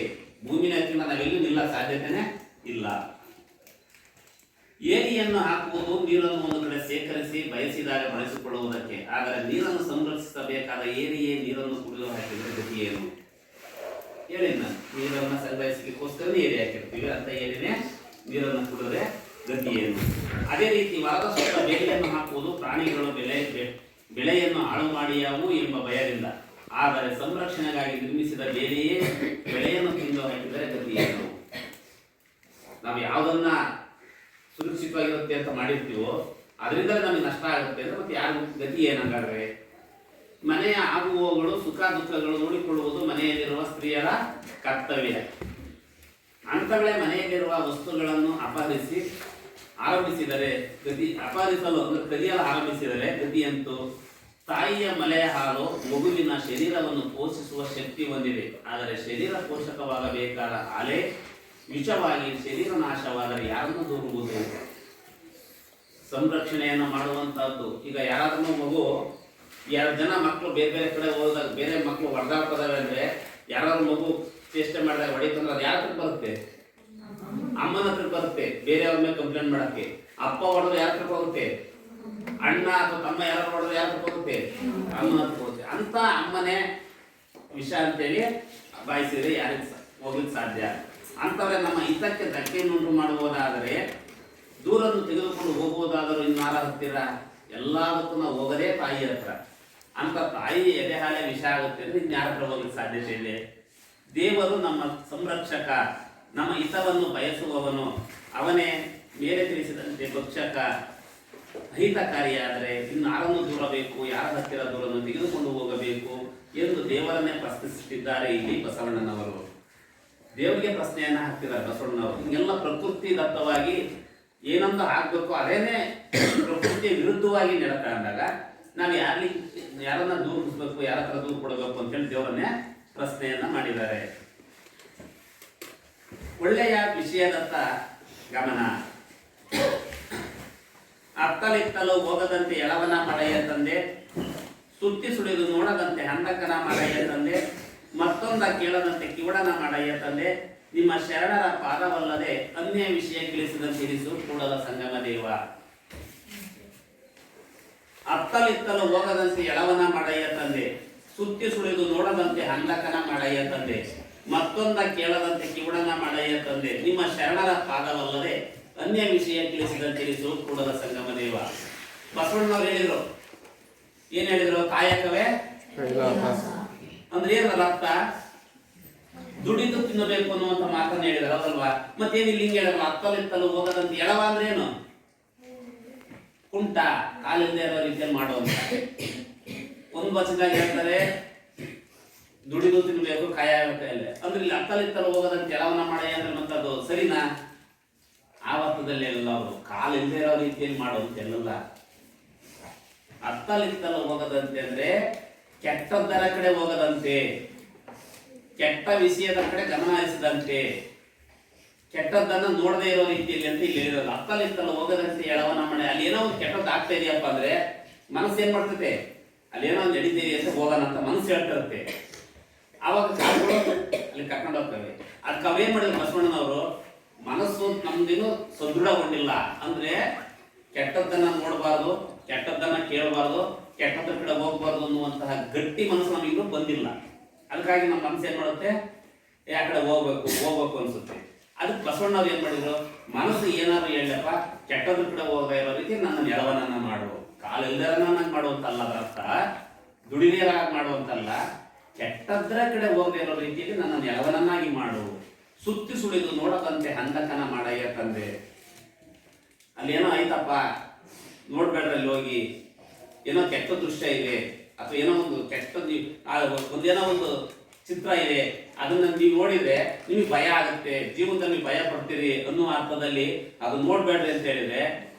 ಭೂಮಿನ ಹತ್ತಿರ ನಾವೆಲ್ಲೂ ನಿಲ್ಲಕ್ಕೆ ಸಾಧ್ಯತೆನೇ ಇಲ್ಲ. ಏರಿಯನ್ನು ಹಾಕುವುದು ನೀರನ್ನು ಒಂದು ಕಡೆ ಸೇಕರಿಸಿ ಬಯಸಿದಾಗ ಬಳಸಿಕೊಳ್ಳುವುದಕ್ಕೆ. ಆದರೆ ನೀರನ್ನು ಸಂರಕ್ಷಿಸಬೇಕಾದ ಏರಿಯೇ ನೀರನ್ನು ಕುಡಿದು ಹಾಕಿದರೆ ಗತಿ ಏನು? ಏರಿನ ನೀರನ್ನು ಸಂಗ್ರಹಿಸಲಿಕ್ಕೋಸ್ಕರ ಏರಿ ಹಾಕಿರ್ತೀವಿ, ಅಂತ ಏರಿನೇ ನೀರನ್ನು ಕುಡಿದ್ರೆ ಗತಿ ಏನು? ಅದೇ ರೀತಿ ಹೊಲದ ಸುತ್ತ ಬೇಲಿಯನ್ನು ಹಾಕುವುದು ಪ್ರಾಣಿಗಳು ಬೆಳೆಯನ್ನು ಹಾಳು ಮಾಡಿಯಾವು ಎಂಬ ಭಯದಿಂದ. ಆದರೆ ಸಂರಕ್ಷಣೆಗಾಗಿ ನಿರ್ಮಿಸಿದ ಬೇಲಿಯೇ ಬೆಳೆಯನ್ನು ತಿಂದು ಹಾಕಿದರೆ ಗತಿ ಏನು? ನಾವು ಯಾವುದನ್ನ ಸುರಕ್ಷಿತವಾಗಿರುತ್ತೆ ಅಂತ ಮಾಡಿರ್ತೀವೋ ಅದರಿಂದ ನಮಗೆ ನಷ್ಟ ಆಗುತ್ತೆ ಅಂದ್ರೆ ಮತ್ತೆ ಯಾರ ಗತಿ ಏನಂಗಾದ್ರೆ? ಮನೆಯ ಆಗುವವುಗಳು ಸುಖ ದುಃಖಗಳು ನೋಡಿಕೊಳ್ಳುವುದು ಮನೆಯಲ್ಲಿರುವ ಸ್ತ್ರೀಯರ ಕರ್ತವ್ಯ. ಅಂಥಗಳೇ ಮನೆಯಲ್ಲಿರುವ ವಸ್ತುಗಳನ್ನು ಆರಂಭಿಸಿದರೆ ಗತಿ, ಅಪಹರಿಸಲು ಅಂದ್ರೆ ಕದಿಯಲು ಆರಂಭಿಸಿದರೆ ಗತಿಯಂತೂ. ತಾಯಿಯ ಮಲೆಯ ಹಾಲು ಮಗುವಿನ ಶರೀರವನ್ನು ಪೋಷಿಸುವ ಶಕ್ತಿ ಹೊಂದಿದೆ. ಆದರೆ ಶರೀರ ಪೋಷಕವಾಗಬೇಕಾದ ಹಾಲೇ ವಿಷವಾಗಿ ಶರೀರ ನಾಶವಾದರೆ ಯಾರನ್ನು ದೂರುವುದು? ಸಂರಕ್ಷಣೆಯನ್ನು ಮಾಡುವಂತಹದ್ದು. ಈಗ ಯಾರಾದ್ರೂ ಮಗು 2 ಜನ ಮಕ್ಕಳು ಬೇರೆ ಬೇರೆ ಕಡೆ ಹೋದಾಗ ಬೇರೆ ಮಕ್ಕಳು ಹೊಡೆದಾಡ್ತದಾವೆ ಅಂದ್ರೆ, ಯಾರಾದ್ರೂ ಮಗು ಚೇಷ್ಟೆ ಮಾಡಿದಾಗ ಹೊಡಿತಂದ್ರೆ ಅದು ಯಾರ ಹತ್ರ ಬರುತ್ತೆ? ಅಮ್ಮನ ಹತ್ರ ಬರುತ್ತೆ. ಬೇರೆಯವ್ರ ಮೇಲೆ ಕಂಪ್ಲೇಂಟ್ ಮಾಡಕ್ಕೆ. ಅಪ್ಪ ಹೊಡೆದ್ರೆ ಯಾರ ಹತ್ರ ಹೋಗುತ್ತೆ? ಅಣ್ಣ ಅಥವಾ ತಮ್ಮ ಯಾರು ಹೊಡೆದ್ರೆ ಯಾರ ಹತ್ರ ಹೋಗುತ್ತೆ? ಅಮ್ಮನ ಹತ್ರ ಹೋಗುತ್ತೆ. ಅಂತ ಅಮ್ಮನೇ ವಿಷ ಅಂತೇಳಿ ಬಾಯಿಸಿದ್ರೆ ಯಾರಿಗೆ ಹೋಗ್ಲಿಕ್ಕೆ ಸಾಧ್ಯ? ಅಂತವ್ರೆ ನಮ್ಮ ಹಿತಕ್ಕೆ ಧಕ್ಕೆಯನ್ನುಂಟು ಮಾಡುವುದಾದರೆ, ದೂರನ್ನು ತೆಗೆದುಕೊಂಡು ಹೋಗುವುದಾದರೂ ಇನ್ನಾರ ಹತ್ತಿರ ಎಲ್ಲದಕ್ಕೂ ನಾವು ಹೋಗದೇ ತಾಯಿ ಹತ್ರ. ಅಂತ ತಾಯಿ ಎದೆ ಹಾಲೆ ವಿಷ ಆಗುತ್ತೆ ಅಂದ್ರೆ ಇನ್ಯಾರ ಹತ್ರ ಹೋಗ್ಲಿಕ್ಕೆ ಸಾಧ್ಯತೆ ಇದೆ? ದೇವರು ನಮ್ಮ ಸಂರಕ್ಷಕ, ನಮ್ಮ ಹಿತವನ್ನು ಬಯಸುವವನು. ಅವನೇ ಮೇಲೆ ತಿಳಿಸಿದಂತೆ ಭಕ್ಷಕ ಅಹಿತಕಾರಿಯಾದರೆ ಇನ್ನಾರನ್ನು ದೂರಬೇಕು, ಯಾರ ಹತ್ತಿರ ದೂರನ್ನು ತೆಗೆದುಕೊಂಡು ಹೋಗಬೇಕು ಎಂದು ದೇವರನ್ನೇ ಪ್ರಶ್ನಿಸುತ್ತಿದ್ದಾರೆ ಇಲ್ಲಿ ಬಸವಣ್ಣನವರು. ದೇವರಿಗೆ ಪ್ರಶ್ನೆಯನ್ನ ಹಾಕ್ತಿದ್ದಾರೆ ಬಸವಣ್ಣನವರು. ಹಿಂಗೆಲ್ಲ ಪ್ರಕೃತಿ ದತ್ತವಾಗಿ ಏನಂತ ಆಗ್ಬೇಕು ಅದೇನೇ ಪ್ರಕೃತಿಯ ವಿರುದ್ಧವಾಗಿ ನಡೀತಾ ಅಂದಾಗ ನಾವು ಯಾರನ್ನ ದೂರಿಸ್ಬೇಕು, ಯಾರ ಹತ್ರ ದೂರ ಕೊಡಬೇಕು ಅಂತೇಳಿ ದೇವರನ್ನೇ ಪ್ರಶ್ನೆಯನ್ನ ಮಾಡಿದ್ದಾರೆ. ಒಳ್ಳೆಯ ವಿಷಯದತ್ತ ಗಮನ. ಅತ್ತಲಿತ್ತಲು ಹೋಗದಂತೆ ಎಳವನ ಮಳೆಯ ತಂದೆ, ಸುತ್ತಿ ಸುಳಿದು ನೋಡದಂತೆ ಹಂದಕನ ಮಳೆಯ ತಂದೆ, ಮತ್ತೊಂದ ಕೇಳದಂತೆ ಕಿವಡನ ಮಾಡಯ್ಯ ತಂದೆ, ನಿಮ್ಮ ಶರಣರ ಪಾದವಲ್ಲದೆ ಅನ್ಯ ವಿಷಯ ತಿಳಿಸಿದಂತಿರಿಸು ಕೂಡಲ ಸಂಗಮ ದೇವ. ಅತ್ತಲಿತ್ತಲು ಹೋಗದಂತೆ ಎಳವನ ಮಾಡಯ್ಯ ತಂದೆ, ಸುತ್ತಿ ಸುಳಿದು ನೋಡದಂತೆ ಹಂದಕನ ಮಾಡಯ್ಯ ತಂದೆ, ಮತ್ತೊಂದ ಕೇಳದಂತೆ ಕಿವುಡನ ಮಾಡಯ್ಯ ತಂದೆ, ನಿಮ್ಮ ಶರಣರ ಪಾದವಲ್ಲದೆ ಅನ್ಯ ವಿಷಯ ತಿಳಿಸಿದಂತಿರಿಸು ಕೂಡಲ ಸಂಗಮ ದೇವ. ಬಸವಣ್ಣವ್ರು ಹೇಳಿದ್ರು, ಏನ್ ಹೇಳಿದ್ರು? ಕಾಯಕವೇ ಅಂದ್ರೆ ಏನದ ಅರ್ಥ? ದುಡಿದು ತಿನ್ನಬೇಕು ಅನ್ನುವಂತ ಮಾತನ್ನ ಹೇಳಿದ್ರು, ಹೌದಲ್ವಾ? ಮತ್ತೇನಿಲ್ಲ ಹಿಂಗೆ ಹೇಳಿದ್ರು, ಅತ್ತಲಿತ್ತಲು ಹೋಗದಂತೆ. ಎಳವ ಅಂದ್ರೆ ಏನು? ಕುಂಟ, ಕಾಲಿಲ್ಲದೆ ಇರೋ ರೀತಿಯಲ್ಲಿ ಮಾಡುವಂತ. ಒಂದು ವಚನದಾಗ ಹೇಳ್ತಾರೆ ದುಡಿದು ತಿನ್ಬೇಕು ಕಾಯ ಕೈಯಲ್ಲಿ, ಅಂದ್ರೆ ಇಲ್ಲಿ ಅತ್ತಲಿತ್ತಲು ಹೋಗದಂತೆ ಎಳವನ ಮಾಡಯ್ಯ ಅಂದ್ರೆ ಮತ್ತದು ಸರಿನಾ? ಆವತ್ತದಲ್ಲಿ ಎಲ್ಲ ಅವರು ಕಾಲಿಲ್ಲದೆ ಇರೋ ರೀತಿಯಲ್ಲಿ ಮಾಡುವಂತೆ ಎಲ್ಲ. ಅತ್ತಲಿತ್ತಲು ಹೋಗದಂತೆ ಅಂದ್ರೆ ಕೆಟ್ಟದ್ದರ ಕಡೆ ಹೋಗದಂತೆ, ಕೆಟ್ಟ ವಿಷಯದ ಕಡೆ ಗಮನ ಹರಿಸದಂತೆ, ಕೆಟ್ಟದ್ದನ್ನ ನೋಡದೇ ಇರೋ ರೀತಿಯಲ್ಲಿ ಅಂತ ಇಲ್ಲಿ ಹೇಳಿರೋದು. ಅತ್ತಲಿತ್ತಲು ಹೋಗದಂತೆ ಎಳವನ ಮನೆ. ಅಲ್ಲಿ ಏನೋ ಒಂದು ಕೆಟ್ಟದ್ದು ಆಗ್ತಾ ಇದೆಯಪ್ಪ ಅಂದ್ರೆ ಮನಸ್ಸು ಏನ್ ಮಾಡ್ತೈತೆ? ಅಲ್ಲಿ ಏನೋ ಒಂದು ನಡೀತೀರಿ ಅಂತ ಹೋಗೋಣ ಅಂತ ಮನಸ್ಸು ಹೇಳ್ತಿರುತ್ತೆ. ಆವಾಗ ಕಾಲುಗಳು ಅಲ್ಲಿ ಕರ್ಕೊಂಡು ಹೋಗ್ತವೆ. ಅದಕ್ಕೆ ಅವೇನ್ ಮಾಡಿದ್ರು ಬಸವಣ್ಣನವರು? ಮನಸ್ಸು ನಮ್ದೇನು ಸದೃಢಗೊಂಡಿಲ್ಲ ಅಂದ್ರೆ ಕೆಟ್ಟದ್ದನ್ನ ನೋಡಬಾರ್ದು, ಕೆಟ್ಟದ್ದನ್ನ ಕೇಳಬಾರ್ದು, ಕೆಟ್ಟದ ಕಡೆ ಹೋಗ್ಬಾರ್ದು ಅನ್ನುವಂತಹ ಗಟ್ಟಿ ಮನಸ್ಸು ನಮಗಿನ್ನೂ ಬಂದಿಲ್ಲ. ಅದಕ್ಕಾಗಿ ನಮ್ಮ ಮನಸ್ಸು ಏನ್ ಮಾಡುತ್ತೆ? ಆ ಕಡೆ ಹೋಗ್ಬೇಕು ಅನ್ಸುತ್ತೆ. ಅದಕ್ಕೆ ಬಸವಣ್ಣವ್ರು ಏನ್ ಮಾಡಿದ್ರು? ಮನಸ್ಸು ಏನಾದ್ರು ಹೇಳಪ್ಪ, ಕೆಟ್ಟದ್ರ ಕಡೆ ಹೋಗದೇ ಇರೋ ರೀತಿ ನನ್ನ ಎಳವನನ್ನ ಮಾಡು, ಕಾಲಿಲ್ದರನ್ನ ಮಾಡುವಂತಲ್ಲ. ಅದರ ಅರ್ಥ ದುಡಿದೇರಾಗಿ ಮಾಡುವಂತಲ್ಲ, ಕೆಟ್ಟದ್ರ ಕಡೆ ಹೋಗದೇ ಇರೋ ರೀತಿಯಲ್ಲಿ ನನ್ನ ಎಳವನನ್ನಾಗಿ ಮಾಡು. ಸುತ್ತಿ ಸುಳಿದು ನೋಡದಂತೆ ಹಂದಕನ ಮಾಡಯ್ಯ ತಂದೆ. ಅಲ್ಲಿ ಏನೋ ಐತಪ್ಪ, ನೋಡ್ಬೇಡ್ರಿ ಅಲ್ಲಿ ಹೋಗಿ. ಏನೋ ಕೆಟ್ಟ ದೃಶ್ಯ ಇದೆ ಅಥವಾ ಏನೋ ಒಂದು ಕೆಟ್ಟದ್ದು ಒಂದೇನೋ ಒಂದು ಚಿತ್ರ ಇದೆ, ಅದನ್ನ ನೀವು ನೋಡಿದ್ರೆ ನಿಮಗೆ ಭಯ ಆಗುತ್ತೆ, ಜೀವನದಲ್ಲಿ ಭಯ ಪಡ್ತೀರಿ ಅನ್ನುವ ಅರ್ಥದಲ್ಲಿ ಅದು ನೋಡ್ಬೇಡ್ರಿ ಅಂತ ಹೇಳಿದ್ರೆ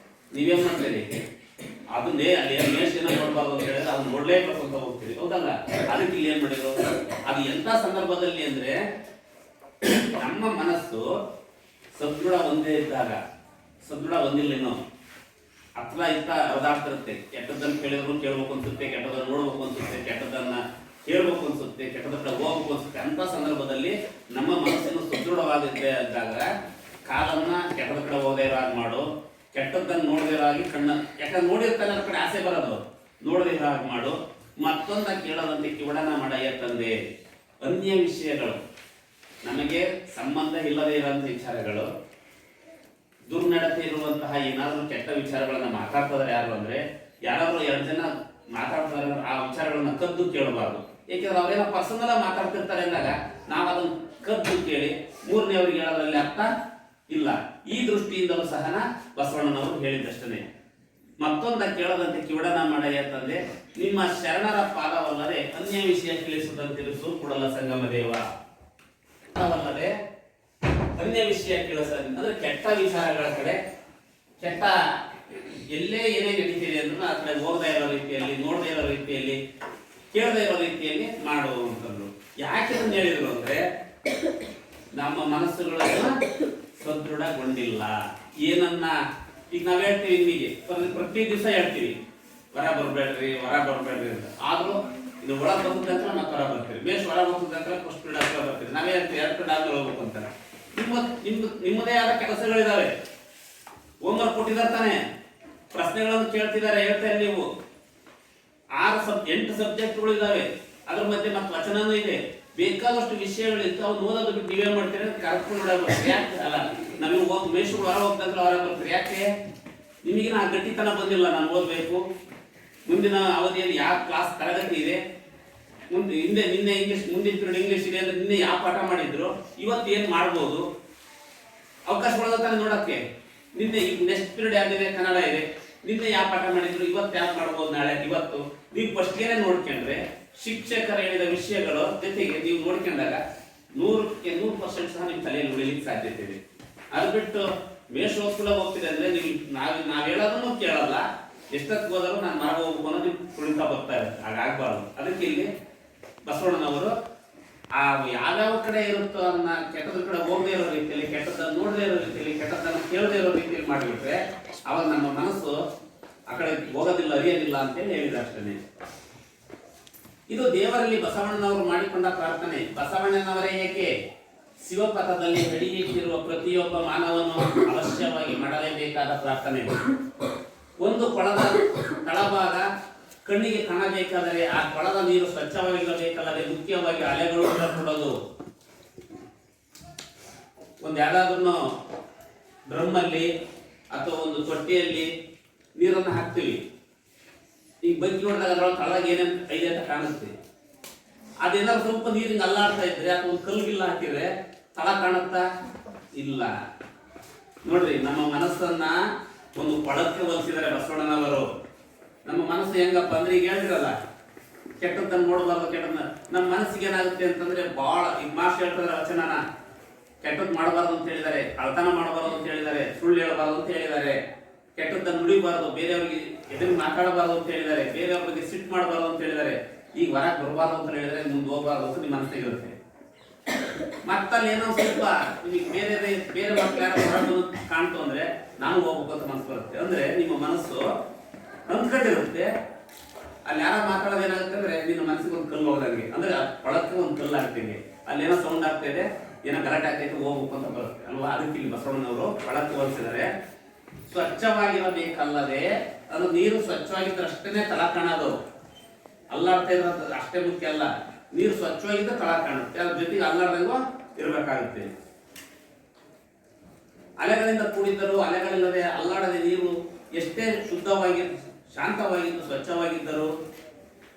ನೀವೇನ್ ಮಾಡ್ತೀರಿ? ಅದನ್ನೇ ಅಲ್ಲಿ ಮೇಷನ ನೋಡ್ಬಾರ್ದು ಅಂತ ಹೇಳಿದ್ರೆ ಅದನ್ನ ನೋಡ್ಲೇಬೇಕು ಅಂತ ಹೋಗ್ತೀರಿ, ಹೌದಲ್ಲ? ಅದಕ್ಕೆ ಇಲ್ಲಿ ಏನ್ ಮಾಡಿದ್ರು? ಅದು ಎಂತ ಸಂದರ್ಭದಲ್ಲಿ ಅಂದ್ರೆ ನಮ್ಮ ಮನಸ್ಸು ಸದೃಢ ಒಂದೇ ಇದ್ದಾಗ, ಸದೃಢ ಒಂದಿಲ್ಲೇನೋ ಹತ್ರ ಇತ್ತ ಹರಿದಾಡ್ತಿರುತ್ತೆ. ಕೆಟ್ಟದ್ದನ್ನು ಕೇಳಿದ್ರು ಕೇಳ್ಬೇಕು ಅನ್ಸುತ್ತೆ, ಕೆಟ್ಟದನ್ನು ನೋಡ್ಬೇಕು ಅನ್ಸುತ್ತೆ, ಕೆಟ್ಟದನ್ನ ಕೇಳ್ಬೇಕು ಅನ್ಸುತ್ತೆ, ಕೆಟ್ಟದ ಕಡೆ ಹೋಗ್ಬೇಕು ಅನ್ಸುತ್ತೆ. ಅಂತ ಸಂದರ್ಭದಲ್ಲಿ ನಮ್ಮ ಮನಸ್ಸನ್ನು ಸದೃಢವಾಗಿದ್ದಾಗ ಕಾಲನ್ನ ಕೆಟ್ಟದ ಕಡೆ ಹೋಗದೇ ಇರೋ ಹಾಗೆ ಮಾಡು, ಕೆಟ್ಟದ್ದನ್ನು ನೋಡದೇ ಇರೋ ಹಾಗೆ ಕಣ್ಣ, ಯಾಕಂದ್ರೆ ನೋಡಿರ್ತಾನೆ ಅದ್ರ ಕಡೆ ಆಸೆ ಬರೋದು, ನೋಡದೇ ಇರೋ ಹಾಗೆ ಮಾಡು. ಮತ್ತೊಂದ ಕೇಳದಂತೆ ಕಿವಡನ ಮಾಡಯ್ಯ ತಂದೆ. ಅನ್ಯ ವಿಷಯಗಳು, ನಮಗೆ ಸಂಬಂಧ ಇಲ್ಲದೇ ಇರುವಂತ ವಿಚಾರಗಳು, ದುರ್ನಡತೆ ಇರುವಂತಹ ಏನಾದ್ರು ಕೆಟ್ಟ ವಿಚಾರಗಳನ್ನ ಮಾತಾಡ್ತಿದಾರೆ ಯಾರು ಅಂದ್ರೆ, ಯಾರಾದ್ರೂ 2 ಜನ ಮಾತಾಡ್ತಾರೆ ಆ ವಿಚಾರಗಳನ್ನ ಕದ್ದು ಕೇಳಬಾರ್ದು. ಏಕೆಂದ್ರೆ ಅವ್ರೇನೋ ಪರ್ಸನಲ್ ಆಗಿ ಮಾತಾಡ್ತಿರ್ತಾರೆ ಅಂದಾಗ ನಾವು ಅದನ್ನ ಕದ್ದು ಕೇಳಿ ಮೂರನೇವ್ರಿಗೆ ಹೇಳೋದ್ರಲ್ಲಿ ಅರ್ಥ ಇಲ್ಲ. ಈ ದೃಷ್ಟಿಯಿಂದಲೂ ಸಹ ಬಸವಣ್ಣನವರು ಹೇಳಿದಷ್ಟೇ. ಮತ್ತೊಂದ ಕೇಳದಂತೆ ಕಿವಡನ ಮಾಡಯ್ಯ ತಂದೆ, ನಿಮ್ಮ ಶರಣರ ಪಾದವಲ್ಲದೆ ಅನ್ಯ ವಿಷಯ ತಿಳಿಸುವುದಂತಿರಿಸು ಕೂಡಲ ಸಂಗಮ ದೇವ. ಪಾದವಲ್ಲದೆ ಅನ್ಯ ವಿಷಯ ಕೇಳಿಸ ಅಂದ್ರೆ ಕೆಟ್ಟ ವಿಚಾರಗಳ ಕಡೆ, ಕೆಟ್ಟ ಎಲ್ಲೇ ಏನೇ ನಡೀತಿದೆ ಅಂದ್ರೆ ಆ ಕಡೆ ಹೋಗದೇ ಇರೋ ರೀತಿಯಲ್ಲಿ, ನೋಡದೇ ಇರೋ ರೀತಿಯಲ್ಲಿ, ಕೇಳದೇ ಇರೋ ರೀತಿಯಲ್ಲಿ ಮಾಡುವಂತಂದ್ರು. ಯಾಕೆ ಅದನ್ನ ಹೇಳಿದ್ರು ಅಂದ್ರೆ ನಮ್ಮ ಮನಸ್ಸುಗಳನ್ನ ಸದೃಢಗೊಂಡಿಲ್ಲ. ಏನನ್ನ ಈಗ ನಾವ್ ಹೇಳ್ತೀವಿ, ನಿಮಗೆ ಪ್ರತಿ ದಿವಸ ಹೇಳ್ತೀವಿ ಹೊರ ಬರ್ಬೇಡ್ರಿ ಅಂತ. ಆದ್ರೂ ಇದು ಒಳ ಬರ್ತದಂತ್ರ ಮತ್ತೆ ಹೊರ ಬರ್ತೀವಿ, ಬೇಸ್ ಹೊರ ಬರ್ತದಂತ್ರ ಫಸ್ಟ್ ಪೀರಿಯಡ್ ಹತ್ರ ಬರ್ತೀವಿ. ನಾವೇ ಹೇಳ್ತೀವಿ 2 ಪೀರಿಯಡ್ ಆದ್ಮೇಲೆ ಹೋಗ್ಬೇಕು ಅಂತಾರೆ. ನಿಮ್ಮದೇ ಆದ ಕೆಲಸಗಳಿದಾವೆ, ಹೋಮ್ವರ್ಕ್ ಕೊಟ್ಟಿದ್ದಾರೆ ತಾನೆ, ಪ್ರಶ್ನೆಗಳನ್ನು ಕೇಳ್ತಿದ್ದಾರೆ, ಹೇಳ್ತಾರೆ ನೀವು. 8 ಸಬ್ಜೆಕ್ಟ್ಗಳು ಇದಾವೆ, ಅದ್ರ ಮಧ್ಯೆ ಮತ್ತೆ ವಚನನೂ ಇದೆ, ಬೇಕಾದಷ್ಟು ವಿಷಯಗಳಿತ್ತು. ಅವ್ನು ಓದೋದು ಬಿಟ್ಟು ನೀವೇ ಮಾಡ್ತೀರಿ, ಕರೆಕ್ಟ್ಕೊಂಡು ಬಿಡಬೇಕು. ಯಾಕೆ ಅಲ್ಲ, ನಮಗೆ ಮೇಷಗಳು ಹೊರ ಹೋಗ್ತಂದ್ರೆ ಹೊರ ಬರ್ತೀರಿ. ಯಾಕೆ? ನಿಮಗಿನ ಆ ಗಟ್ಟಿತನ ಬಂದಿಲ್ಲ. ನಾನು ಓದಬೇಕು, ಮುಂದಿನ ಅವಧಿಯಲ್ಲಿ ಯಾವ ಕ್ಲಾಸ್ ತರಗತಿ ಇದೆ, ನಿನ್ನೆ ಇಂಗ್ಲಿಷ್, ಮುಂದಿನ ಪೀರಿಯಡ್ ಇಂಗ್ಲಿಷ್ ಇದೆ ಅಂದ್ರೆ ನಿನ್ನೆ ಯಾವ ಪಾಠ ಮಾಡಿದ್ರು, ಇವತ್ತು ಏನ್ ಮಾಡ್ಬೋದು, ಅವಕಾಶ ತಾನೆ ನೋಡಕ್ಕೆ. ನಿನ್ನೆ ಈಗ ನೆಕ್ಸ್ಟ್ ಪೀರಿಯಡ್ ಯಾವ್ದಿದೆ, ಕನ್ನಡ ಇದೆ, ನಿನ್ನೆ ಯಾವ ಪಾಠ ಮಾಡಿದ್ರು, ಇವತ್ತು ಯಾವ ಮಾಡ್ಬೋದು, ನಾಳೆ ಇವತ್ತು ನೀವು ಫಸ್ಟ್ ಏನೇ ನೋಡ್ಕೊಂಡ್ರೆ ಶಿಕ್ಷಕರು ಹೇಳಿದ ವಿಷಯಗಳು ಜೊತೆಗೆ ನೀವು ನೋಡ್ಕೊಂಡಾಗ 100ಕ್ಕೆ 100% ಸಹ ನಿಮ್ಮ ತಲೆಯಲ್ಲಿ ಉಳಿಲಿಕ್ಕೆ ಸಾಧ್ಯತೆ ಇದೆ. ಅದು ಬಿಟ್ಟು ಮೇಷೋಸ್ಕೂಲ ಹೋಗ್ತಿದೆ ಅಂದ್ರೆ ನೀವು ನಾವ್ ಹೇಳೋದನ್ನು ಕೇಳಲ್ಲ, ಎಷ್ಟೊತ್ತು ಹೋದರೂ ನಾನು ಮರ ಹೋಗ್ಬೇಕು ಅನ್ನೋದು ಕುಳಿತಾ ಬರ್ತಾ ಇರುತ್ತೆ. ಹಾಗಾಗ್ಬಾರ್ದು. ಅದಕ್ಕೆ ಇಲ್ಲಿ ಬಸವಣ್ಣನವರು ಆ ಯಾವ್ಯಾವ ಕಡೆ ಇರುತ್ತೋ ಅದನ್ನ ಕೆಟ್ಟದ ಕಡೆ ಹೋಗದೇ ಇರೋ ರೀತಿಯಲ್ಲಿ, ಕೆಟ್ಟದನ್ನ ನೋಡದೇ ಇರೋ ರೀತಿಯಲ್ಲಿ, ಕೆಟ್ಟದನ್ನ ಕೇಳದೇ ಇರೋ ರೀತಿಯಲ್ಲಿ ಮಾಡಿಬಿಟ್ರೆ ಅವಾಗ ನಮ್ಮ ಮನಸ್ಸು ಆ ಕಡೆ ಹೋಗೋದಿಲ್ಲ, ಅರಿಯೋದಿಲ್ಲ ಅಂತೇಳಿ ಹೇಳಿದ ಅಷ್ಟೇ. ಇದು ದೇವರಲ್ಲಿ ಬಸವಣ್ಣನವರು ಮಾಡಿಕೊಂಡ ಪ್ರಾರ್ಥನೆ. ಬಸವಣ್ಣನವರೇ ಏಕೆ ಶಿವಪಥದಲ್ಲಿ ಹಿಡಿಯಿಟ್ಟಿರುವ ಪ್ರತಿಯೊಬ್ಬ ಮಾನವನು ಅವಶ್ಯವಾಗಿ ಮಾಡಲೇಬೇಕಾದ ಪ್ರಾರ್ಥನೆ. ಒಂದು ಕೊಳದ ತಳಭಾಗ ಕಣ್ಣಿಗೆ ಕಾಣಬೇಕಾದರೆ ಆ ಕೊಳದ ನೀರು ಸ್ವಚ್ಛವಾಗಿರಬೇಕಲ್ಲದೆ ಮುಖ್ಯವಾಗಿ ಅಲೆಗಳು ಕೊಡೋದು. ಒಂದು ಯಾವ್ದಾದ್ರು ಡ್ರಮ್ಮಲ್ಲಿ ಅಥವಾ ಒಂದು ತೊಟ್ಟಿಯಲ್ಲಿ ನೀರನ್ನು ಹಾಕ್ತೀವಿ. ಈಗ ಬಗ್ಗಿ ಹೊಡೆದಾಗ ಅದ್ರೊಳಗೆ ತಳಗ ಏನೇನು ಐದೆ ಅಂತ ಕಾಣಿಸ್ತೀವಿ. ಅದೇನಾದ್ರು ಸ್ವಲ್ಪ ನೀರಿಗೆ ಅಲ್ಲಾಡ್ತಾ ಇದ್ರೆ ಅಥವಾ ಒಂದು ಕಲ್ಗಿಲ್ಲ ಹಾಕಿದ್ರೆ ತಳ ಕಾಣುತ್ತಾ? ಇಲ್ಲ. ನೋಡ್ರಿ, ನಮ್ಮ ಮನಸ್ಸನ್ನ ಒಂದು ಕೊಳಕ್ಕೆ ಹೋಲಿಸಿದರೆ ಬಸವಣ್ಣನವರು. ನಮ್ಮ ಮನಸ್ಸು ಹೆಂಗಪ್ಪ ಅಂದ್ರೆ ಈಗ ಹೇಳ್ತಿರಲ್ಲ, ಕೆಟ್ಟದ್ದನ್ನು ನೋಡಬಾರ್ದು, ಕೆಟ್ಟದನ್ನ. ನಮ್ಮ ಮನಸ್ಸಿಗೆ ಏನಾಗುತ್ತೆ ಅಂತಂದ್ರೆ ಬಹಳ ಈಗ ಮಾಸ್ಟರ್ ಹೇಳ್ತಾರೆ ವಚನನ, ಕೆಟ್ಟದ್ದು ಮಾಡಬಾರ್ದು ಅಂತ ಹೇಳಿದ್ದಾರೆ, ಕಳ್ತನ ಮಾಡಬಾರ್ದು ಅಂತ ಹೇಳಿದ್ದಾರೆ, ಸುಳ್ಳು ಹೇಳಬಾರ್ದು ಅಂತ ಹೇಳಿದ್ದಾರೆ, ಕೆಟ್ಟದ್ದನ್ನು ನುಡಿಬಾರ್ದು, ಬೇರೆಯವ್ರಿಗೆ ಎದುರು ಮಾತಾಡಬಾರ್ದು ಅಂತ ಹೇಳಿದ್ದಾರೆ, ಬೇರೆಯವ್ರಿಗೆ ಸಿಟ್ಟು ಮಾಡಬಾರ್ದು ಅಂತ ಹೇಳಿದ್ದಾರೆ. ಈಗ ಹೊರಗೆ ಬರಬಾರ್ದು ಅಂತ ಹೇಳಿದರೆ ಮುಂದೆ ಹೋಗಬಾರ್ದು ಅಂತ ನಿಮ್ಮ ಮನಸ್ಸಿಗಿರುತ್ತೆ. ಮತ್ತಲ್ಲಿ ಏನೋ ಸ್ವಲ್ಪ ನಿಮಗೆ ಬೇರೆ ಮಕ್ಕಳು ಯಾರು ಹೊರಗೆ ಕಾಣ್ತು ಅಂದ್ರೆ ನಾನು ಹೋಗ್ಬೇಕು ಅಂತ ಮನಸ್ಸು ಬರುತ್ತೆ. ಅಂದ್ರೆ ನಿಮ್ಮ ಮನಸ್ಸು ಅಂದ್ಕೊಂಡಿರುತ್ತೆ. ಅಲ್ಲಿ ಯಾರ ಮಾತಾಡೋದು ಏನಾಗುತ್ತೆ ಅಂದ್ರೆ ನಿನ್ನ ಮನಸ್ಸಿಗೆ ಒಂದು ಕಲ್ಲು ಹೋದಂಗೆ, ಅಂದ್ರೆ ಒಳಕ್ಕೆ ಒಂದು ಕಲ್ಲು ಆಗ್ತಿದೆ, ಅಲ್ಲಿ ಏನೋ ಸೌಂಡ್ ಆಗ್ತಾ ಇದೆ, ಏನೋ ಗಲಾಟೆ ಆಗ್ತೈತೆ, ಹೋಗ್ಬೇಕು ಅಂತ ಬರುತ್ತೆ ಅಲ್ವಾ. ಅದಕ್ಕೆ ಇಲ್ಲಿ ಬಸವಣ್ಣನವರು ಒಳಕ್ಕೆ ಹೋಲಿಸಿದರೆ ಸ್ವಚ್ಛವಾಗಿರಬೇಕಲ್ಲದೆ ಅದು ನೀರು ಸ್ವಚ್ಛವಾಗಿದ್ದರಷ್ಟೇ ತಳ ಕಾಣೋದು. ಅಲ್ಲಾಡ್ತಾ ಇರೋದು ಅಷ್ಟೇ ಮುಖ್ಯ ಅಲ್ಲ, ನೀರು ಸ್ವಚ್ಛವಾಗಿದ್ದ ತಳ ಕಾಣುತ್ತೆ, ಅದ್ರ ಜೊತೆಗೆ ಅಲ್ಲಾಡ್ದಂಗೂ ಇರಬೇಕಾಗುತ್ತೆ. ಅಲೆಗಳಿಂದ ಕೂಡಿದ್ದರೂ ಅಲೆಗಳಿಲ್ಲದೆ ಅಲ್ಲಾಡದೆ ನೀರು ಎಷ್ಟೇ ಶುದ್ಧವಾಗಿ ಶಾಂತವಾಗಿದ್ದು ಸ್ವಚ್ಛವಾಗಿದ್ದರೂ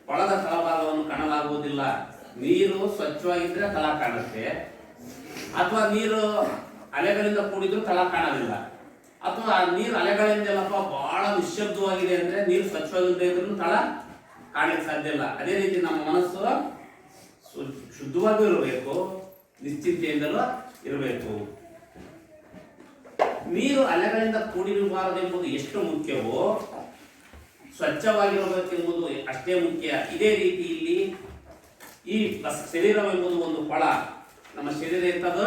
ಕೊಳದ ತಳಭಾಗವನ್ನು ಕಾಣಲಾಗುವುದಿಲ್ಲ. ನೀರು ಸ್ವಚ್ಛವಾಗಿದ್ರೆ ತಳ ಕಾಣುತ್ತೆ, ಅಥವಾ ನೀರು ಅಲೆಗಳಿಂದ ಕೂಡಿದ್ರು ತಳ ಕಾಣೋದಿಲ್ಲ, ಅಥವಾ ನೀರು ಅಲೆಗಳಿಂದಲ್ಲಪ್ಪ ಬಹಳ ನಿಶ್ಶಬ್ದವಾಗಿದೆ ಅಂದ್ರೆ ನೀರು ಸ್ವಚ್ಛವಾಗಿಲ್ಲದೆ ಇದ್ರೂ ತಳ ಕಾಣಲಿಕ್ಕೆ ಸಾಧ್ಯ ಇಲ್ಲ. ಅದೇ ರೀತಿ ನಮ್ಮ ಮನಸ್ಸು ಶುದ್ಧವಾಗಿಯೂ ಇರಬೇಕು, ನಿಶ್ಚಿಂತೆಯಿಂದಲೂ ಇರಬೇಕು. ನೀರು ಅಲೆಗಳಿಂದ ಕೂಡಿರಬಾರದೆಂಬುದು ಎಷ್ಟು ಮುಖ್ಯವೋ ಸ್ವಚ್ಛವಾಗಿರಬೇಕೆಂಬುದು ಅಷ್ಟೇ ಮುಖ್ಯ. ಇದೇ ರೀತಿ ಇಲ್ಲಿ ಈ ಶರೀರವೆಂಬುದು ಒಂದು ಕೊಳ. ನಮ್ಮ ಶರೀರ ಎಂತದ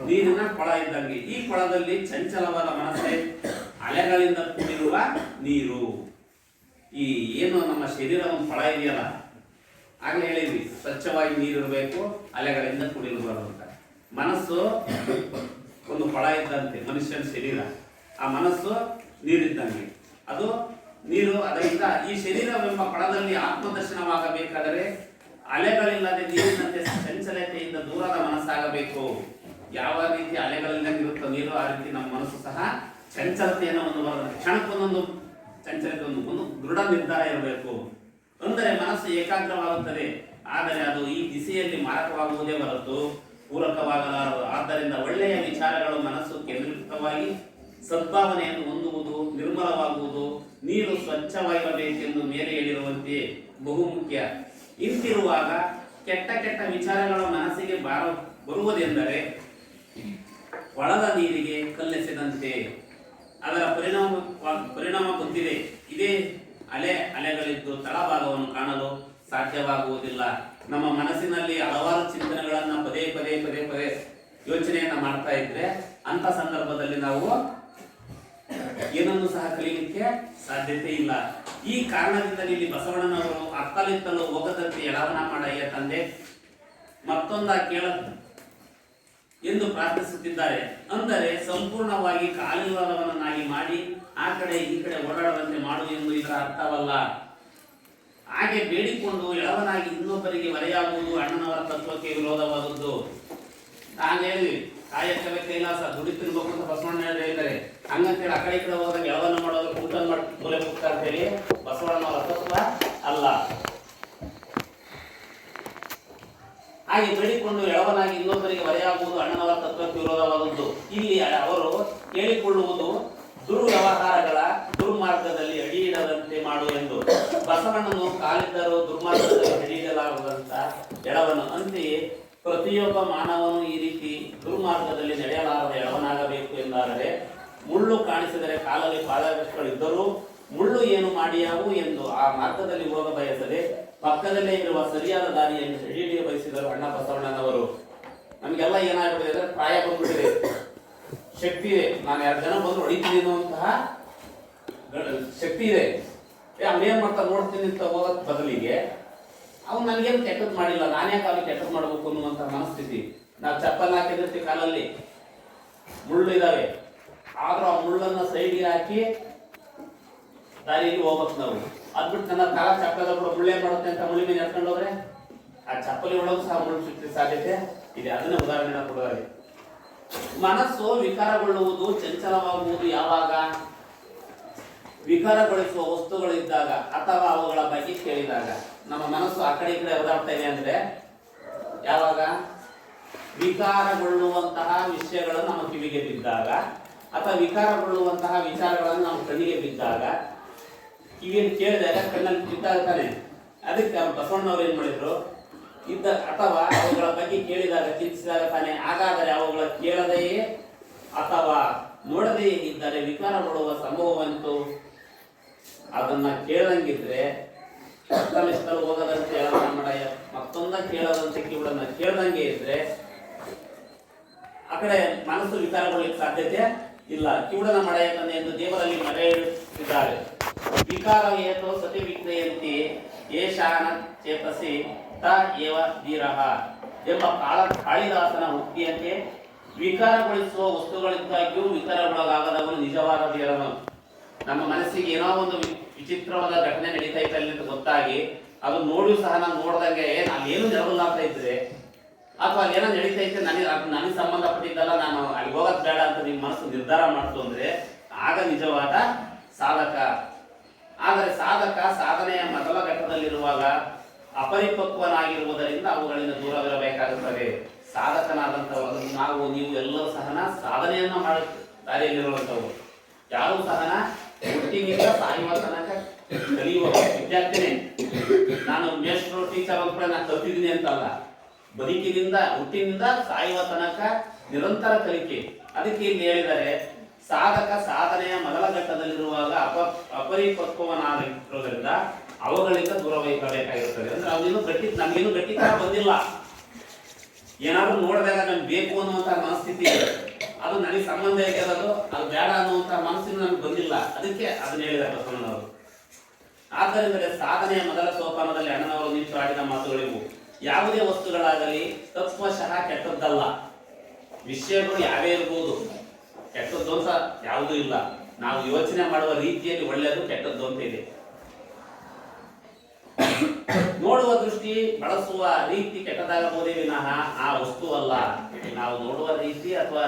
ನೀರಿನ ಕೊಳ ಇದ್ದಂಗೆ. ಈ ಕೊಳದಲ್ಲಿ ಚಂಚಲವಾದ ಮನಸ್ಸೇ ಅಲೆಗಳಿಂದ ಕೂಡಿರುವ ನೀರು. ಈ ಏನು ನಮ್ಮ ಶರೀರ ಒಂದು ಕೊಳ ಇದೆಯಲ್ಲ, ಆಗ್ಲೇ ಹೇಳಿದ್ವಿ ಸ್ವಚ್ಛವಾಗಿ ನೀರಿರಬೇಕು, ಅಲೆಗಳಿಂದ ಕೂಡಿರಬಾರದು ಅಂತ. ಮನಸ್ಸು ಒಂದು ಕೊಳ ಇದ್ದಂತೆ ಮನುಷ್ಯನ ಶರೀರ, ಆ ಮನಸ್ಸು ನೀರಿದ್ದಂಗೆ, ಅದು ನೀರು. ಅದರಿಂದ ಈ ಶರೀರವೆಂಬ ಕೊಳದಲ್ಲಿ ಆತ್ಮದರ್ಶನವಾಗಬೇಕಾದರೆ ಅಲೆಗಳಿಲ್ಲದೆ ನೀರಿನಂತೆ ಚಂಚಲತೆಯಿಂದ ದೂರದ ಮನಸ್ಸಾಗಬೇಕು. ಯಾವ ರೀತಿ ಅಲೆಗಳಿಲ್ಲದಿರುತ್ತೋ ನೀರು, ಆ ರೀತಿ ನಮ್ಮ ಮನಸ್ಸು ಸಹ ಚಂಚಲತೆಯನ್ನು ಹೊಂದಬಾರದು. ಕ್ಷಣಕ್ಕೊಂದೊಂದು ಚಂಚಲತೆ, ಒಂದು ದೃಢ ನಿರ್ಧಾರ ಇರಬೇಕು. ಅಂದರೆ ಮನಸ್ಸು ಏಕಾಗ್ರವಾಗುತ್ತದೆ, ಆದರೆ ಅದು ಈ ದಿಸೆಯಲ್ಲಿ ಮಾರಕವಾಗುವುದೇ ಹೊರತು ಪೂರಕವಾಗಲಾರದು. ಆದ್ದರಿಂದ ಒಳ್ಳೆಯ ವಿಚಾರಗಳು ಮನಸ್ಸು ಕೇಂದ್ರೀಕೃತವಾಗಿ ಸದ್ಭಾವನೆಯನ್ನು ಹೊಂದುವುದು, ನಿರ್ಮಲವಾಗುವುದು, ನೀರು ಸ್ವಚ್ಛವಾಗಿರಬೇಕೆಂದು ಮೇಲೆ ಹೇಳಿರುವಂತೆ ಬಹುಮುಖ್ಯ. ಇಂತಿರುವಾಗ ಕೆಟ್ಟ ಕೆಟ್ಟ ವಿಚಾರಗಳ ಮನಸ್ಸಿಗೆ ಬರುವುದೆಂದರೆ ಒಳದ ನೀರಿಗೆ ಕಲ್ಲೆಸೆದಂತೆ. ಅದರ ಪರಿಣಾಮ ಗೊತ್ತಿದೆ. ಇದೇ ಅಲೆಗಳಿದ್ದು ತಳಭಾಗವನ್ನು ಕಾಣಲು ಸಾಧ್ಯವಾಗುವುದಿಲ್ಲ. ನಮ್ಮ ಮನಸ್ಸಿನಲ್ಲಿ ಹಲವಾರು ಚಿಂತನೆಗಳನ್ನ ಪದೇ ಪದೇ ಯೋಚನೆಯನ್ನ ಮಾಡ್ತಾ ಇದ್ರೆ ಅಂತ ಸಂದರ್ಭದಲ್ಲಿ ನಾವು ಏನನ್ನು ಸಹ ಕಲಿಯಲಿಕ್ಕೆ ಸಾಧ್ಯತೆ ಇಲ್ಲ. ಈ ಕಾರಣದಿಂದ ಇಲ್ಲಿ ಬಸವಣ್ಣನವರು ಅತ್ತಲಿತ್ತಲು ಹೋಗದಂತೆ ಎಳವನ ಮಾಡಯ್ಯ ತಂದೆ ಮತ್ತೊಂದ ಕೇಳ ಎಂದು ಪ್ರಾರ್ಥಿಸುತ್ತಿದ್ದಾರೆ. ಅಂದರೆ ಸಂಪೂರ್ಣವಾಗಿ ಕಾಲಿಲ್ಲದವನನ್ನಾಗಿ ಮಾಡಿ ಆ ಕಡೆ ಈ ಕಡೆ ಓಡಾಡದಂತೆ ಮಾಡು ಎಂದು ಇದರ ಅರ್ಥವಲ್ಲ. ಹಾಗೆ ಬೇಡಿಕೊಂಡು ಎಳವನಾಗಿ ಇನ್ನೊಬ್ಬರಿಗೆ ಹೊರೆಯಾಗುವುದು ಅಣ್ಣನವರ ತತ್ವಕ್ಕೆ ವಿರೋಧವಾದದ್ದು. ನಾನು ಹೇಳಿ ಕಾಯಕವೇ ಕೈಲಾಸ, ದುಡಿ ತಿನ್ಬೇಕು ಅಂತ ಬಸವಣ್ಣ ಹೇಳಿದ್ದಾರೆ. ಹಂಗಂತೇಳಿ ಆ ಕಡೆ ಈ ಕಡೆ ಹೋದಾಗ ಎಳವನ್ನ ಮಾಡೋದು ಊಟ ಮಾಡಿ ಮೂಲೆ ಹೋಗ್ತಾ ಅಂತೇಳಿ ಬಸವಣ್ಣನವರ ತತ್ವ ಅಲ್ಲ. ಹಾಗೆ ಬೇಡಿಕೊಂಡು ಎಳವನಾಗಿ ಇನ್ನೊಬ್ಬರಿಗೆ ಹೊರೆಯಾಗುವುದು ಅಣ್ಣನವರ ತತ್ವಕ್ಕೆ ವಿರೋಧವಾದದ್ದು. ಇಲ್ಲಿ ಅವರು ಕೇಳಿಕೊಳ್ಳುವುದು ದುರ್ವ್ಯವಹಾರಗಳ ದುರ್ಮಾರ್ಗದಲ್ಲಿ ಅಡಿಯಿಡದಂತೆ ಮಾಡು ಎಂದು. ಬಸವಣ್ಣನು ಕಾಲಿದ್ದರೂ ದುರ್ಮಾರ್ಗದಲ್ಲಿ ಅಡಿಯಿಡಲಾಗದಂತ ಎಳವನು. ಅಂತೆಯೇ ಪ್ರತಿಯೊಬ್ಬ ಮಾನವನು ಈ ರೀತಿ ದುರ್ಮಾರ್ಗದಲ್ಲಿ ನಡೆಯಲಾರದ ಎಳವನಾಗಬೇಕು ಎಂದಾದರೆ ಮುಳ್ಳು ಕಾಣಿಸಿದರೆ ಕಾಲಲ್ಲಿ ಪಾದರಕ್ಷೆಗಳಿದ್ದರೂ ಮುಳ್ಳು ಏನು ಮಾಡಿಯಾವು ಎಂದು ಆ ಮಾರ್ಗದಲ್ಲಿ ಹೋಗ ಬಯಸದೆ ಪಕ್ಕದಲ್ಲೇ ಇರುವ ಸರಿಯಾದ ದಾರಿಯನ್ನು ಹಿಡಿಯ ಬಯಸಿದರು ಅಣ್ಣ ಬಸವಣ್ಣನವರು. ನಮಗೆಲ್ಲ ಏನಾಗ್ಬಿಟ್ಟಿದೆ ಅಂದ್ರೆ ಪ್ರಾಯ ಬಂದ್ಬಿಟ್ಟಿದೆ, ಶಕ್ತಿ ಇದೆ, ನಾನು 2 ಜನ ಬಂದು ಹೊಡಿತೀನಿ ಅನ್ನುವಂತಹ ಶಕ್ತಿ ಇದೆ. ಅವನೇನ್ ಮಾಡ್ತಾ ನೋಡ್ತೀನಿ ಅಂತ ಹೋಗೋದ್ ಬದಲಿಗೆ ಅವ್ನು ನನಗೇನು ಕೆಟ್ಟದ್ದು ಮಾಡಿಲ್ಲ, ನಾನೇ ಕಾಲು ಕೆಟ್ಟದ್ದು ಮಾಡಬೇಕು ಅನ್ನುವಂಥ ಮನಸ್ಥಿತಿ. ನಾವು ಚಪ್ಪಲ್ ಹಾಕಿದಿರ್ತೀವಿ, ಕಾಲಲ್ಲಿ ಮುಳ್ಳು ಇದಾವೆ, ಆದ್ರೂ ಆ ಮುಳ್ಳನ್ನು ಸೈಡ್ಗೆ ಹಾಕಿ ದಾರಿಯಲ್ಲಿ ಹೋಗ್ಬೇಕು ನಾವು. ಅದ್ಬಿಟ್ಟು ನನ್ನ ಕಾಲ ಚಪ್ಪಲ ಮುಳ್ಳೇ ಮಾಡುತ್ತೆ ಅಂತ ಮುಳ್ಳಿ ಮೇಲೆ ಎತ್ಕೊಂಡು ಹೋದ್ರೆ ಆ ಚಪ್ಪಲಿ ಒಳಗೂ ಸಹ ಮುಳ್ಳು ಸಿಕ್ಕ ಸಾಧ್ಯತೆ ಇದೆ. ಅದನ್ನ ಉದಾಹರಣೆ ಕೊಡೋರೆ. ಮನಸ್ಸು ವಿಕಾರಗೊಳ್ಳುವುದು, ಚಂಚಲವಾಗುವುದು ಯಾವಾಗ? ವಿಕಾರಗೊಳಿಸುವ ವಸ್ತುಗಳಿದ್ದಾಗ ಅಥವಾ ಅವುಗಳ ಬಗ್ಗೆ ಕೇಳಿದಾಗ. ನಮ್ಮ ಮನಸ್ಸು ಆ ಕಡೆ ಈ ಕಡೆ ಓದಾಡ್ತಾ ಇದೆ ಅಂದ್ರೆ ಯಾವಾಗ? ವಿಕಾರಗೊಳ್ಳುವಂತಹ ವಿಷಯಗಳು ನಮ್ಮ ಕಿವಿಗೆ ಬಿದ್ದಾಗ ಅಥವಾ ವಿಕಾರಗೊಳ್ಳುವಂತಹ ವಿಚಾರಗಳನ್ನು ನಮ್ಮ ಕಣ್ಣಿಗೆ ಬಿದ್ದಾಗ, ಕಿವಿಯನ್ನು ಕೇಳಿದಾಗ ಕಣ್ಣಲ್ಲಿ ಬಿದ್ದಾಗ ತಾನೆ. ಅದಕ್ಕೆ ಬಸವಣ್ಣವ್ರು ಏನ್ ಮಾಡಿದ್ರು, ಇದ್ದ ಅಥವಾ ಅವುಗಳ ಬಗ್ಗೆ ಕೇಳಿದಾಗ, ಚಿಂತಿಸಿದಾಗ ತಾನೆ. ಹಾಗಾದರೆ ಅವುಗಳ ಕೇಳದೆಯೇ ಅಥವಾ ನೋಡದೆಯೇ ಇದ್ದರೆ ವಿಕಾರಗೊಳ್ಳುವ ಸಂಭವವಂತೂ. ಅದನ್ನ ಕೇಳಂಗಿದ್ರೆ ಇಷ್ಟಲು ಹೋಗದಂತೆ ಹೇಳೋಣ ಮಾಡಯ್ಯ, ಮತ್ತೊಂದ ಕೇಳದಂತೆ ಕಿವಿಡನ್ನ ಕೇಳದಂಗೆ ಇದ್ರೆ ಆ ಕಡೆ ಮನಸ್ಸು ವಿಕಾರಗೊಳ್ಳಿಕ್ಕೆ ಸಾಧ್ಯತೆ ಇಲ್ಲ. ಕಿವುಡನ ಮಡೆಯತನೆ ಎಂದು ದೇವರಲ್ಲಿ ಮರೆಯಿದ್ದಾರೆ. ವಿಕಾರ ಏತೋ ಸತಿ ವಿಕ್ರಿಯಂತೆ ಏಷಾನ ಚೇತಸಿ ತ ಏವ ಧೀರಃ ಎಂಬ ಕಾಳಿದಾಸನ ಉಕ್ತಿಯಂತೆ ವಿಕಾರಗೊಳಿಸುವ ವಸ್ತುಗಳಿದ್ದಾಗ್ಯೂ ವಿಕಾರಗೊಳಗಾಗದವನು ನಿಜವಾದ ಧೀರನು. ನಮ್ಮ ಮನಸ್ಸಿಗೆ ಏನೋ ಒಂದು ವಿಚಿತ್ರವಾದ ಘಟನೆ ನಡೀತಾ ಇತ್ತು ಅಂತ ಗೊತ್ತಾಗಿ ಅದು ನೋಡಿಯೂ ಸಹ ನಾನು ನೋಡ್ದಂಗೆ ಅಲ್ಲೇನು ನೆರವಲ್ಲಾಗ್ತಾ ಇದ್ರೆ ಅಥವಾ ಅಲ್ಲೇನೋ ನಡೀತಾ ಇತ್ತು, ನನಗೆ ಸಂಬಂಧಪಟ್ಟಿದ್ದಲ್ಲ, ನಾನು ಅಲ್ಲಿ ಹೋಗೋದು ಬೇಡ ಅಂತ ನಿಮ್ಮ ಮನಸ್ಸು ನಿರ್ಧಾರ ಮಾಡ್ತು ಅಂದ್ರೆ ಆಗ ನಿಜವಾದ ಸಾಧಕ. ಆದರೆ ಸಾಧಕ ಸಾಧನೆಯ ಮೊದಲ ಘಟ್ಟದಲ್ಲಿರುವಾಗ ಅಪರಿಪಕ್ವನಾಗಿರುವುದರಿಂದ ಅವುಗಳಿಂದ ದೂರವಿರಬೇಕಾಗುತ್ತದೆ. ಸಾಧಕನಾದಂಥವರು ನಾವು, ನೀವು ಎಲ್ಲರೂ ಸಹನ ಸಾಧನೆಯನ್ನ ಮಾಡ ದಾರಿಯಲ್ಲಿರುವಂಥವು. ಯಾರು ಸಹನ ಹುಟ್ಟಿನಿಂದ ಸಾಯುವ ತನಕ ಕಲಿಯುವ ವಿದ್ಯಾರ್ಥಿನೇ. ನಾನು ಮೇಸ್ಟ್ರು ಟೀಚರ್ ಕೂಡ ನಾನು ಕಲ್ತಿದ್ದೀನಿ ಅಂತಲ್ಲ, ಬದುಕಿನಿಂದ ಹುಟ್ಟಿನಿಂದ ಸಾಯುವ ತನಕ ನಿರಂತರ ಕಲಿಕೆ. ಅದಕ್ಕೆ ಇಲ್ಲಿ ಹೇಳಿದರೆ ಸಾಧಕ ಸಾಧನೆಯ ಮೊದಲ ಘಟ್ಟದಲ್ಲಿರುವಾಗ ಅಪರಿಪಕ್ವನಾಗಿರೋದ್ರಿಂದ ಅವುಗಳಿಂದ ದೂರವಿರಬೇಕಾಗಿರುತ್ತದೆ. ಅಂದ್ರೆ ಅವನೇನು ನಮಗೇನು ಗಟ್ಟಿತನ ಬಂದಿಲ್ಲ. ಏನಾದ್ರೂ ನೋಡಿದಾಗ ನಮ್ಗೆ ಬೇಕು ಅನ್ನುವಂತ ಮನಸ್ಥಿತಿ ಇದೆ, ಅದು ನನಗೆ ಸಂಬಂಧ ಇರೋದು, ಅದು ಬೇಡ ಅನ್ನುವಂತ ಮನಸ್ಸಿನ ನಮ್ಗೆ ಬಂದಿಲ್ಲ. ಅದಕ್ಕೆ ಅದನ್ನ ಹೇಳಿದ್ದಾರೆ ಬಸವಣ್ಣನವರು. ಆದ್ದರಿಂದ ಸಾಧನೆಯ ಮೊದಲ ಸೋಪಾನದಲ್ಲಿ ಅಣ್ಣನವರು ನಿಂತು ಆಡಿದ ಮಾತುಗಳಿವು. ಯಾವುದೇ ವಸ್ತುಗಳಾಗಲಿ ತತ್ವಶಃ ಕೆಟ್ಟದ್ದಲ್ಲ. ವಿಷಯಗಳು ಯಾವೇ ಇರ್ಬೋದು, ಕೆಟ್ಟದ್ದು ಅಂತ ಯಾವುದೂ ಇಲ್ಲ. ನಾವು ಯೋಚನೆ ಮಾಡುವ ರೀತಿಯಲ್ಲಿ ಒಳ್ಳೆಯದು ಕೆಟ್ಟದ್ದು ಅಂತ ಇದೆ. ನೋಡುವ ದೃಷ್ಟಿ, ಬಳಸುವ ರೀತಿ ಕೆಟ್ಟದಾಗಬಹುದೇ ವಿನಃ ಆ ವಸ್ತು ಅಲ್ಲ. ನಾವು ನೋಡುವ ರೀತಿ ಅಥವಾ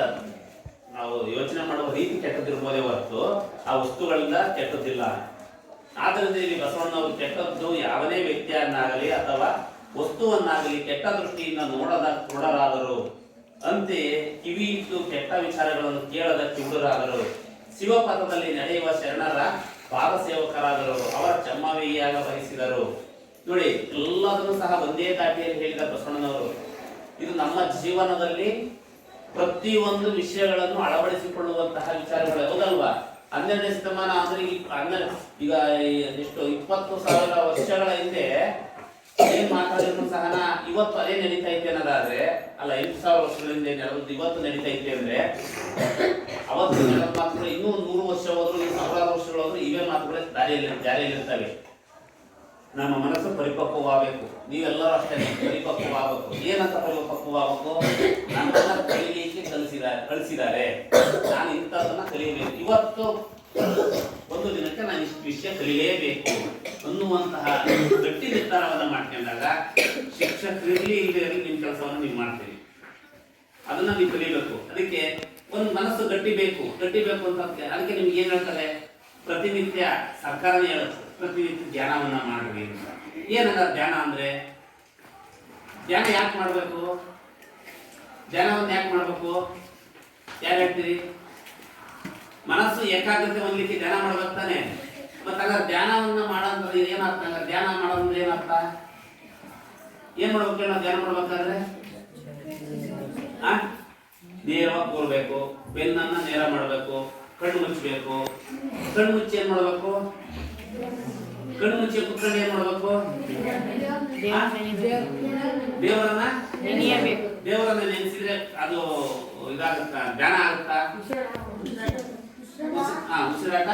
ನಾವು ಯೋಚನೆ ಮಾಡುವ ರೀತಿ ಕೆಟ್ಟದಿರ್ಬೋದೇ ಹೊರತು ಆ ವಸ್ತುಗಳಿಂದ ಕೆಟ್ಟದ್ದಿಲ್ಲ. ಆದ್ದರಿಂದ ಇಲ್ಲಿ ಬಸವಣ್ಣವರು ಕೆಟ್ಟದ್ದು ಯಾವನೇ ವ್ಯಕ್ತಿಯನ್ನಾಗಲಿ ಅಥವಾ ವಸ್ತುವನ್ನಾಗಲಿ ಕೆಟ್ಟ ದೃಷ್ಟಿಯಿಂದ ನೋಡದ ಕುರುಡರಾದರು. ಅಂತೆಯೇ ಕಿವಿ ಇಟ್ಟು ಕೆಟ್ಟ ವಿಚಾರಗಳನ್ನು ಕೇಳದ ಕಿವುಡರಾದರು. ಶಿವಪಥದಲ್ಲಿ ನಡೆಯುವ ಶರಣರ ಪಾದ ಸೇವಕರಾದರು. ಅವರ ಚಮ್ಮವಿಯಾಗ ಬಯಸಿದರು. ನೋಡಿ, ಎಲ್ಲದನ್ನು ಸಹ ಒಂದೇ ದಾಟಿಯಲ್ಲಿ ಹೇಳಿದ ಬಸವಣ್ಣನವರು. ಇದು ನಮ್ಮ ಜೀವನದಲ್ಲಿ ಪ್ರತಿಯೊಂದು ವಿಷಯಗಳನ್ನು ಅಳವಡಿಸಿಕೊಳ್ಳುವಂತಹ ವಿಚಾರಗಳು. ಹೌದಲ್ವಾ? 12ನೇ ಶತಮಾನ ಅಂದ್ರೆ ಈಗ ಎಷ್ಟು 20,000 ವರ್ಷಗಳ ಹಿಂದೆ ಏನ್ ಮಾತಾಡಿದ್ರು ಸಹ ಇವತ್ತು ಅದೇ ನಡೀತಾ ಐತೆ ಅನ್ನೋದಾದ್ರೆ, ಅಲ್ಲ 8,000 ವರ್ಷಗಳ ಹಿಂದೆ ನಡೆದು ಇವತ್ತು ನಡೀತಾ ಐತೆ ಅಂದ್ರೆ, ಅವತ್ತು ನಡೆದ ಮಾತುಗಳು ಇನ್ನೂ 100 ವರ್ಷ ಹೋದ್ರು, 1000 ವರ್ಷಗಳು ಹೋದ್ರು ಇವೇ ಮಾತುಗಳೇ ಜಾರಿಯಲ್ಲಿರ್ತವೆ. ನಮ್ಮ ಮನಸ್ಸು ಪರಿಪಕ್ವವಾಗಬೇಕು. ನೀವೆಲ್ಲರೂ ಅಷ್ಟೇ ಪರಿಪಕ್ವವಾಗಬೇಕು. ಏನಂತ ಪರಿಪಕ್ವವಾಗಬೇಕು? ನನ್ನನ್ನ ಕಲಿಯಲಿಕ್ಕೆ ಕಳಿಸಿದ್ದಾರೆ, ನಾನು ಇಂಥದನ್ನ ಕಲಿಯಬೇಕು. ಇವತ್ತು ಒಂದು ದಿನಕ್ಕೆ ನಾನು ಇಷ್ಟು ವಿಷಯ ಕಲಿಯಲೇಬೇಕು ಅನ್ನುವಂತಹ ಗಟ್ಟಿ ನಿರ್ಧಾರವನ್ನು ಮಾಡ್ಕೊಂಡಾಗ ಶಿಕ್ಷಕರಿರ್ಲಿ ಇಲ್ಲದೆ ಇರಲಿ ನಿಮ್ಮ ಕೆಲಸವನ್ನು ನೀವು ಮಾಡ್ತೀರಿ. ಅದನ್ನ ನೀವು ಕಲಿಬೇಕು. ಅದಕ್ಕೆ ಒಂದು ಮನಸ್ಸು ಗಟ್ಟಿ ಬೇಕು ಅಂತ ಅದಕ್ಕೆ ನಿಮ್ಗೆ ಏನ್ ಹೇಳ್ತಾರೆ? ಪ್ರತಿನಿತ್ಯ ಸರ್ಕಾರನೇ ಹೇಳುತ್ತೆ, ಪ್ರತಿನಿತ್ಯ ಧ್ಯಾನವನ್ನ ಮಾಡ್ರಿ ಅಂತ. ಏನಂದ್ರೆ ಧ್ಯಾನ ಅಂದ್ರೆ, ಧ್ಯಾನ ಯಾಕೆ ಮಾಡ್ಬೇಕು? ಧ್ಯಾನವನ್ನು ಯಾಕೆ ಮಾಡ್ಬೇಕು? ಯಾರು ಹೇಳ್ತೀರಿ? ಮನಸ್ಸು ಏಕಾಗ್ರತೆ ಹೊಂದಲಿಕ್ಕೆ ಧ್ಯಾನ ಮಾಡ್ಬೇಕು ತಾನೆ. ಮತ್ತಾಗ ಧ್ಯಾನವನ್ನ ಮಾಡೋದ್ರೆ ಏನರ್ಥ? ಧ್ಯಾನ ಮಾಡೋದ್ರೆ ಏನರ್ಥ? ಏನ್ ಮಾಡ್ಬೇಕು? ನಾವು ಧ್ಯಾನ ಮಾಡ್ಬೇಕಾದ್ರೆ ನೇರವಾಗಿ ಕೂರ್ಬೇಕು, ಬೆನ್ನನ್ನ ನೇರ ಮಾಡ್ಬೇಕು, ಕಣ್ಣು ಮುಚ್ಚಬೇಕು. ಕಣ್ಣು ಮುಚ್ಚಿ ಏನ್ ಮಾಡ್ಬೇಕು? ಕಣ್ಣು ಮುಚ್ಚಿ ಕುತ್ಕೊಂಡು ಏನ್ ಮಾಡ್ಬೇಕು? ದೇವರನ್ನ ನೆನೆಸಿದ್ರೆ ಅದು ಇದಾಗುತ್ತ? ಧ್ಯಾನ ಆಗುತ್ತಾ? ಉಸಿರಾಟ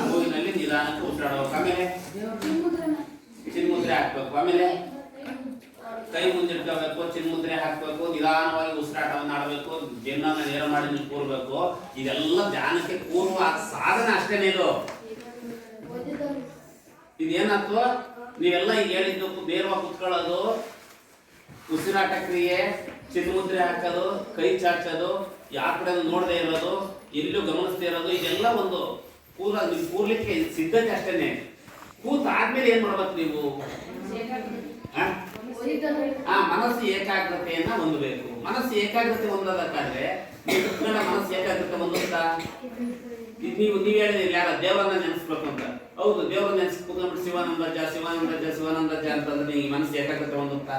ಮೂಗಿನಲ್ಲಿ ನಿಧಾನಕ್ಕೆ ಉಸಿರಾಡಬೇಕು. ಆಮೇಲೆ ಚಿನ್ಮುದ್ರೆ ಹಾಕ್ಬೇಕು. ಆಮೇಲೆ ಕೈ ಮುಂದಿಟ್ಕೋಬೇಕು, ಚಿನ್ಮುದ್ರೆ ಹಾಕ್ಬೇಕು, ನಿಧಾನವಾಗಿ ಉಸಿರಾಟವನ್ನು ಆಡಬೇಕು, ಬೆನ್ನನ್ನು ನೇರ ಮಾಡಿ ನೀವು ಕೂರ್ಬೇಕು. ಇದೆಲ್ಲ ಧ್ಯಾನಕ್ಕೆ ಕೂರುವ ಸಾಧನ ಅಷ್ಟೇನೆ. ಇದೇನಾಯ್ತು, ನೀವೆಲ್ಲ ಈಗ ಹೇಳಿದ್ದು ನೇರವಾಗಿ ಕುತ್ಕೊಳ್ಳೋದು, ಉಸಿರಾಟ ಕ್ರಿಯೆ, ಚಿನ್ಮುದ್ರೆ ಹಾಕೋದು, ಕೈ ಚಾಚೋದು, ಯಾವ ಕಡೆ ನೋಡದೆ ಇರೋದು, ಎಲ್ಲೂ ಗಮನಿಸದೇ ಇರೋದು, ಇದೆಲ್ಲ ಒಂದು ನೀವು ಕೂರ್ಲಿಕ್ಕೆ ಸಿದ್ಧತೆ ಅಷ್ಟೇನೆ. ಕೂತಾದ್ಮೇಲೆ ಏನ್ ಮಾಡ್ಬೇಕು ನೀವು? ಮನಸ್ಸು ಏಕಾಗ್ರತೆಯನ್ನ ಹೊಂದಬೇಕು. ಮನಸ್ಸು ಏಕಾಗ್ರತೆ ಹೊಂದೋದಕ್ಕಾದ್ರೆ ಮನಸ್ಸು ಏಕಾಗ್ರತೆ ಹೊಂದುತ್ತಾ? ನೀವು ಹೇಳಿದ್ರಿ ಯಾರ ದೇವರನ್ನ ನೆನೆಸ್ಬೇಕು ಅಂತ. ಹೌದು, ದೇವರನ್ನ ನೆನೆಸ್ಕೊಂಡು ಶಿವಾನಂದಜ ಶಿವಾನಂದಜ ಶಿವಾನಂದಜ ಅಂತಂದ್ರೆ ನಿಮಗೆ ಮನಸ್ಸು ಏಕಾಗ್ರತೆ ಹೊಂದುತ್ತಾ?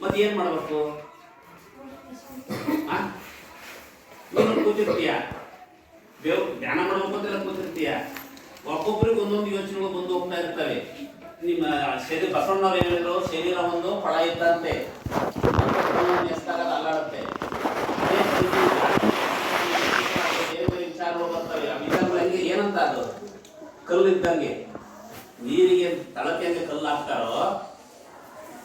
ಮತ್ತೆ ಏನ್ ಮಾಡ್ಬೇಕು? ನೀನು ಕೂತಿರ್ತೀಯ, ದೇವ್ ಧ್ಯಾನ ಮಾಡ್ಬೇಕು ಅಂತೆಲ್ಲ ಕೂತಿರ್ತೀಯ, ಒಬ್ಬೊಬ್ಬರಿಗೆ ಒಂದೊಂದು ಯೋಚನೆಗಳು ಬಂದು ಹೋಗ್ತಾ ಇರ್ತವೆ. ನಿಮ್ಮ ಶರೀರ, ಬಸವಣ್ಣವ್ರು ಹೇಳಿದ್ರು, ಶರೀರ ಒಂದು ಫಳ ಇದ್ದಂತೆ, ಅಲ್ಲಾಡುತ್ತೆ. ಬೇರೆ ವಿಚಾರಗಳು ಬರ್ತವೆ. ಆ ವಿಚಾರಗಳು ಹೆಂಗೆ ಏನಂತ ಅದು ಕಲ್ಲು ಇದ್ದಂಗೆ, ನೀರಿಗೆ ತಳಕ್ಕೆ ಹೆಂಗೆ ಕಲ್ಲು ಹಾಕ್ತಾರೋ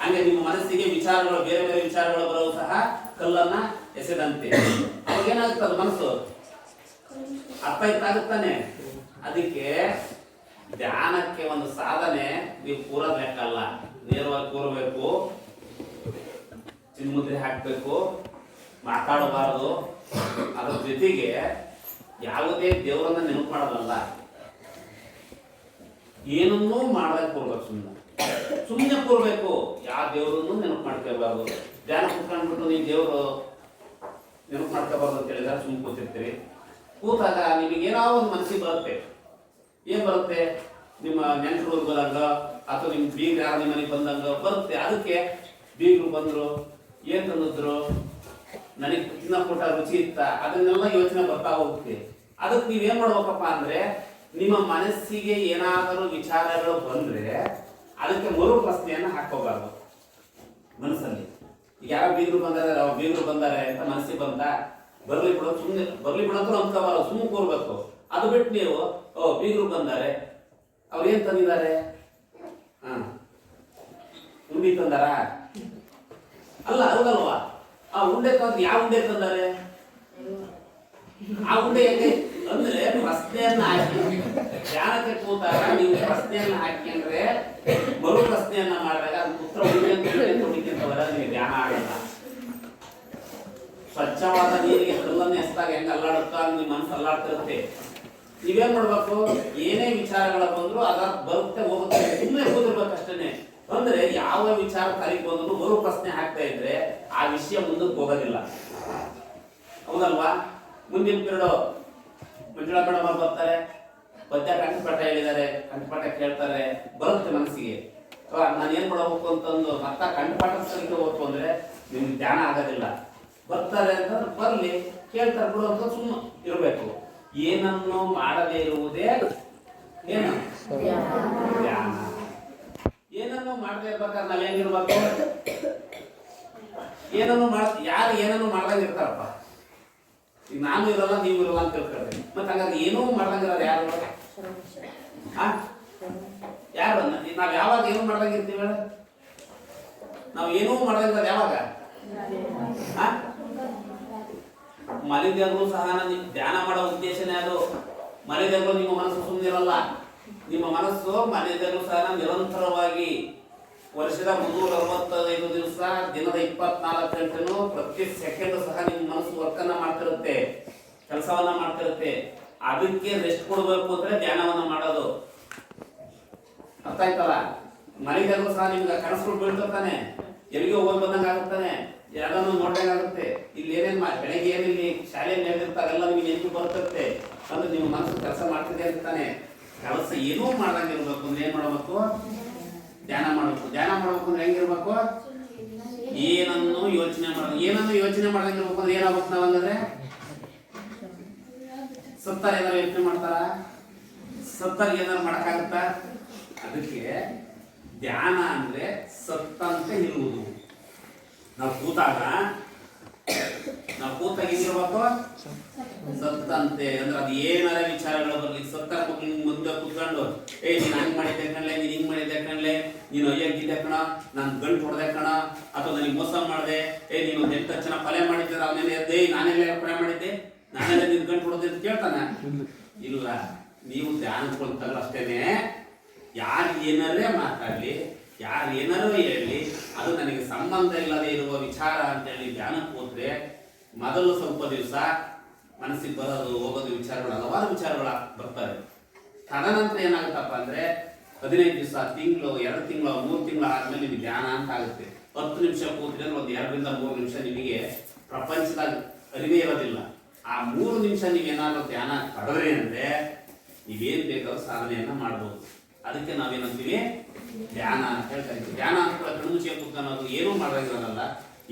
ಹಂಗೆ ನಿಮ್ಮ ಮನಸ್ಸಿಗೆ ವಿಚಾರಗಳು, ಬೇರೆ ಬೇರೆ ವಿಚಾರಗಳು ಬರೋವು ಸಹ ಕಲ್ಲನ್ನ ಎಸೆದಂತೆ. ಅವಾಗ ಏನಾಗುತ್ತದ ಮನಸ್ಸು ಅರ್ಥ ಇತ್ತಾಗುತ್ತಾನೆ. ಅದಕ್ಕೆ ಧ್ಯಾನಕ್ಕೆ ಒಂದು ಸಾಧನೆ, ನೀವು ಕೂರೋದ್ ಲೆಕ್ಕಲ್ಲ, ನೇರವಾಗಿ ಕೂರಬೇಕು, ಚಿನ್ಮುದ್ರೆ ಹಾಕ್ಬೇಕು, ಮಾತಾಡಬಾರದು. ಅದ್ರ ಜೊತೆಗೆ ಯಾವುದೇ ದೇವರನ್ನ ನೆನಪು ಮಾಡೋದಲ್ಲ, ಏನನ್ನೂ ಮಾಡದಾಗ ಕೂರ್ಬೇಕು. ಸುಮ್ಮನೆ ಕೂರ್ಬೇಕು, ಯಾವ ದೇವರನ್ನು ನೆನಪು ಮಾಡ್ಕೋಬಾರ್ದು. ಧ್ಯಾನ ಕುತ್ಕೊಂಡ್ಬಿಟ್ಟು ನೀವು ದೇವರು ನೆನಪು ಮಾಡ್ಕೋಬಾರ್ದು ಅಂತ ಹೇಳಿದ್ರೆ ಸುಮ್ಮನೆ ಕೂತಿರ್ತೀರಿ. ಕೂತಾಗ ನಿಮಗೇನೋ ಒಂದು ಮನಸ್ಸಿಗೆ ಬರುತ್ತೆ. ಏನ್ ಬರುತ್ತೆ? ನಿಮ್ಮ ನೆಂಟರು ಬರಂಗ, ಅಥವಾ ನಿಮ್ ಬೀಗ ಯಾರು ನಿಮ್ಮ ಮನೆಗೆ ಬಂದಂಗ ಬರುತ್ತೆ. ಅದಕ್ಕೆ ಬೀಗರು ಬಂದ್ರು, ಏನ್ ತಂದಿದ್ರು, ನನಗೆ ತಿನ್ನ ಕೊಟ್ಟ ರುಚಿ ಇತ್ತ, ಅದನ್ನೆಲ್ಲ ಯೋಚನೆ ಬರ್ತಾ ಹೋಗುತ್ತೆ. ಅದಕ್ಕೆ ನೀವೇನ್ ಮಾಡ್ಬೇಕಪ್ಪ ಅಂದ್ರೆ, ನಿಮ್ಮ ಮನಸ್ಸಿಗೆ ಏನಾದರೂ ವಿಚಾರಗಳು ಬಂದ್ರೆ ಅದಕ್ಕೆ ಮರು ಪ್ರಶ್ನೆಯನ್ನ ಹಾಕೋಬಾರ್ದು ಮನಸ್ಸಲ್ಲಿ. ಈಗ ಯಾರೋ ಬೀಗರು ಬಂದಾರೆ ಅಂತ ಮನಸ್ಸಿಗೆ ಬಂದ, ಬರ್ಲಿ ಬಿಡೋ, ಸುಮ್ಮನೆ ಬರ್ಲಿ ಬಿಡೋದು ಅಂದ್ಕೋಬಾರ್ದು, ಸುಮ್ಮನೆ ಕೂರ್ಬೇಕು. ಅದು ಬಿಟ್ಟು ನೀವು ಬೀಗರು ಬಂದಾರೆ, ಅವ್ರು ಏನ್ ತಂದಿದ್ದಾರೆ, ಉಂಡಿ ತಂದಾರ ಅಲ್ಲ, ಹೌದಲ್ವಾ? ಆ ಉಂಡೆ ತಂದ್ರೆ ಯಾವ ಉಂಡೆ ತಂದಾರೆ? ಆ ಉಂಡೆ ಹೆಂಗೆ ಅಂದ್ರೆ ಪ್ರಶ್ನೆಯನ್ನ ಹಾಕಿ ಧ್ಯಾನಕ್ಕೆ ಕೂತಾಗ ನೀವು ಪ್ರಶ್ನೆಯನ್ನ ಹಾಕಿದ್ರೆ ಮರು ಪ್ರಶ್ನೆಯನ್ನ ಮಾಡಿದಾಗ ಅದು ಉತ್ತರ ಹುಡುಕಿಂತವರ ನೀವು ಧ್ಯಾನ ಆಗಲ್ಲ. ಸ್ವಚ್ಛವಾದ ನೀರಿಗೆ ಕಲ್ಲನ್ನು ಎಸ್ದಾಗ ಹೆಂಗ ಅಲ್ಲಾಡುತ್ತಾ ನಿಮ್ಮ ಮನಸ್ಸು ಅಲ್ಲಾಡ್ತಿರುತ್ತೆ. ನೀವೇನ್ ಮಾಡ್ಬೇಕು? ಏನೇ ವಿಚಾರಗಳ ಬಂದ್ರು ಅದರ ಬರುತ್ತೆ ಹೋಗುತ್ತೆ, ಸುಮ್ಮನೆ ಕೂತಿರ್ಬೇಕು ಅಷ್ಟೇನೆ. ಅಂದ್ರೆ ಯಾವ ವಿಚಾರ ತಲೆಗೆ ಬಂದ್ರು ಮರು ಪ್ರಶ್ನೆ ಹಾಕ್ತಾ ಇದ್ರೆ ಆ ವಿಷಯ ಮುಂದಕ್ಕೆ ಹೋಗೋದಿಲ್ಲ, ಹೌದಲ್ವಾ? ಮುಂದಿನ ಪೀರಿಯಡ್ ಮಂಜುಳಾ ಮೇಡಮ್ ಅವ್ರು ಬರ್ತಾರೆ, ಪದ್ಯ ಕಂಠಪಾಠ ಹೇಳಿದ್ದಾರೆ, ಕಂಠಪಾಠ ಕೇಳ್ತಾರೆ, ಬರುತ್ತೆ ಮನಸ್ಸಿಗೆ. ನಾನು ಏನ್ ಮಾಡಬೇಕು ಅಂತಂದು ಮತ್ತ ಕಂಠಪಾಠ ಸಲಿಕೆ ಹೋಗ್ತು ಅಂದ್ರೆ ನಿಮ್ಗೆ ಧ್ಯಾನ ಆಗೋದಿಲ್ಲ. ಬರ್ತಾರೆ ಅಂತಂದ್ರೆ ಬರ್ಲಿ, ಕೇಳ್ತಾರೆ ಬಿಡು ಅಂತ ಸುಮ್ಮ ಇರಬೇಕು. ಏನನ್ನು ಮಾಡದೇ ಇರುವುದೇ ಏನು? ಧ್ಯಾನ. ಏನನ್ನು ಮಾಡದೇ ಇರ್ಬೇಕಾದ್ರೆ ನಾವೇನಿರ್ಬೇಕು? ಏನನ್ನು ಯಾರು ಏನನ್ನು ಮಾಡ್ದಂಗೆ ಇರ್ತಾರಪ್ಪ. ಈಗ ನಾನು ಇರಲ್ಲ, ನೀವು ಇರಲ್ಲ ಅಂತ ತಿಳ್ಕೊಳ್ರಿ. ಮತ್ತೆ ಹಂಗಾದ್ರೆ ಏನೂ ಮಾಡ್ದಂಗಿರೋದು ಯಾರು? ಯಾರು? ನಾವ್ ಯಾವಾಗ ಏನೂ ಮಾಡ್ದಂಗೆ ಇರ್ತೀವಿ? ನಾವು ಏನೂ ಮಾಡ್ದಂಗಿರೋದು ಯಾವಾಗ? ಮಲಿದಾಗಲೂ ಸಹ ಧ್ಯಾನ ಮಾಡೋ ಉದ್ದೇಶನೇ ಅದು. ಮಲಿದಾಗಲೂ ನಿಮ್ಮ ಮನಸ್ಸು ಸುಮ್ಮನೆ ಇರಲ್ಲ. ನಿಮ್ಮ ಮನಸ್ಸು ಮಲಿದಾಗಲೂ ಸಹ ನಿರಂತರವಾಗಿ ವರ್ಷದ 365 ದಿವಸ, ದಿನದ 24 ಗಂಟೆನೂ ಪ್ರತಿ ಸೆಕೆಂಡ್ ಸಹ ನಿಮ್ಮ ಮನಸ್ಸು ವರ್ಕನ್ನ ಮಾಡ್ತಿರುತ್ತೆ, ಕೆಲಸವನ್ನ ಮಾಡ್ತಿರುತ್ತೆ. ಅದಕ್ಕೆ ರೆಸ್ಟ್ ಕೊಡಬೇಕು ಅಂದ್ರೆ ಧ್ಯಾನವನ್ನ ಮಾಡೋದು. ಅರ್ಥ ಆಯ್ತಲ್ಲ? ಮಲಿದಾಗಲೂ ಸಹ ನಿಮ್ಗೆ ಕನಸುಗಳು ಬೀಳ್ತಿರ್ತಾನೆ, ಎಲ್ಲಿಗೆ ಹೋಗಿ ಬಂದಂಗೆ ಆಗುತ್ತಾನೆ, ಯಾರನ್ನು ನೋಡ್ದಂಗಾಗುತ್ತೆ. ಇಲ್ಲಿ ಏನೇನ್ ಬೆಳಗ್ಗೆ ಏನಿಲ್ಲಿ ಶಾಲೆಯಲ್ಲಿ ಹೇಳಿರ್ತಾರೆಲ್ಲ ನಿಮ್ಗೆ ನೆನಪು ಬರ್ತಿರುತ್ತೆ. ಅಂದ್ರೆ ನಿಮ್ಮ ಮನಸ್ಸು ಕೆಲಸ ಮಾಡ್ತಿದೆ ಅಂತಾನೆ. ಕೆಲಸ ಏನೂ ಮಾಡ್ದಂಗೆ ಇರ್ಬೇಕು ಅಂದ್ರೆ ಏನ್ ಮಾಡ್ಬೇಕು? ಧ್ಯಾನ ಮಾಡ್ಬೇಕು. ಧ್ಯಾನ ಮಾಡ್ಬೇಕು ಅಂದ್ರೆ ಹೆಂಗಿರ್ಬೇಕು? ಏನನ್ನು ಯೋಚನೆ ಮಾಡ್ದಂಗೆ ಇರ್ಬೇಕು. ಅಂದ್ರೆ ಏನಾಗ್ಬೇಕು ನಾವ್ ಹಂಗಂದ್ರೆ? ಸತ್ತಾರ ಏನಾರು ಯೋಚನೆ ಮಾಡ್ತಾರ? ಸತ್ತರ್ಗೆ ಏನಾರು ಮಾಡಕ್ಕಾಗುತ್ತಾ? ಅದಕ್ಕೆ ಧ್ಯಾನ ಅಂದ್ರೆ ಸತ್ತಂತೆ ಇರುವುದು. ನಾವು ಕೂತಾಗ ಹೆಂಗಿರ್ಬೇಕು? ಸತ್ತಂತೆ ಅಂದ್ರೆ ಅದು ಏನಾರ ವಿಚಾರಗಳು ಬರ್ಲಿ ಸತ್ತರ ಮಕ್ಳು ಮುಂದೆ ಕುತ್ಕೊಂಡು ನೀನ್ ಹಂಗ್ ಮಾಡಿದ್ದೆ ಕಣ್ಲೆ, ನೀನ್ ಹಿಂಗ್ ಮಾಡಿದ್ದೆ ಕಣ್ಲೆ, ನೀನು ಅಯ್ಯಾಗಿದ್ದೆ ಕಣ, ನಾನ್ ಗಂಟು ಹೊಡೆದೆ ಕಣ, ಅಥವಾ ನನಗೆ ಮೋಸ ಮಾಡಿದೆ, ನೀನು 8 ಜನ ಕೊಲೆ ಮಾಡಿದ್ದೆ, ಅವನೇನೆ ಎದ್ದೆ, ನಾನೆಲ್ಲ ಕೊಲೆ ಮಾಡಿದ್ದೆ, ನಾನೆಲ್ಲ ನಿನ್ ಗಂಟು ಹೊಡೆದೆ ಅಂತ ಕೇಳ್ತಾನ? ಇಲ್ಲ. ನೀವು ಧ್ಯಾನಕ್ಕೊಳ್ತಾಗಲ್ಲ ಅಷ್ಟೇನೆ. ಯಾರು ಏನಾರೇ ಮಾತಾಡ್ಲಿ, ಯಾರು ಏನಾರು ಹೇಳಿ, ಅದು ನನಗೆ ಸಂಬಂಧ ಇಲ್ಲದೆ ಇರುವ ವಿಚಾರ ಅಂತೇಳಿ ಧ್ಯಾನಕ್ಕೆ ಹೋದ್ರೆ ಮೊದಲು ಸ್ವಲ್ಪ ದಿವಸ ಮನಸ್ಸಿಗೆ ಬರೋದು ಹೋಗೋದು ವಿಚಾರಗಳು, ಹಲವಾರು ವಿಚಾರಗಳು ಬರ್ತವೆ. ತದನಂತರ ಏನಾಗುತ್ತಪ್ಪ ಅಂದ್ರೆ 15 ದಿವಸ, ತಿಂಗಳು, 2 ತಿಂಗಳು, 3 ತಿಂಗಳು ಆದ್ಮೇಲೆ ನಿಮಗೆ ಧ್ಯಾನ ಅಂತ ಆಗುತ್ತೆ. 10 ನಿಮಿಷ ಕೂತ್ರೆ ಒಂದು 2 ರಿಂದ 3 ನಿಮಿಷ ನಿಮಗೆ ಪ್ರಪಂಚದಾಗ ಅರಿವೇ ಇರೋದಿಲ್ಲ. ಆ 3 ನಿಮಿಷ ನೀವೇನಾದ್ರೂ ಧ್ಯಾನ ಪಡೆದ್ರಿ ಅಂದ್ರೆ ನೀವೇನ್ ಬೇಕಾದ್ರೂ ಸಾಧನೆಯನ್ನ ಮಾಡ್ಬೋದು. ಅದಕ್ಕೆ ನಾವೇನಂತೀವಿ ಧ್ಯಾನ ಅಂತ ಹೇಳ್ತಾ ಇದ್ದೀವಿ. ಧ್ಯಾನ ಅಂತ ಕಣ್ಮುಚ್ಚಿಗೆ ಕೂತ್ಕೊಳ್ಳೋದು ಏನೂ ಮಾಡೋದಿರಲ್ಲ,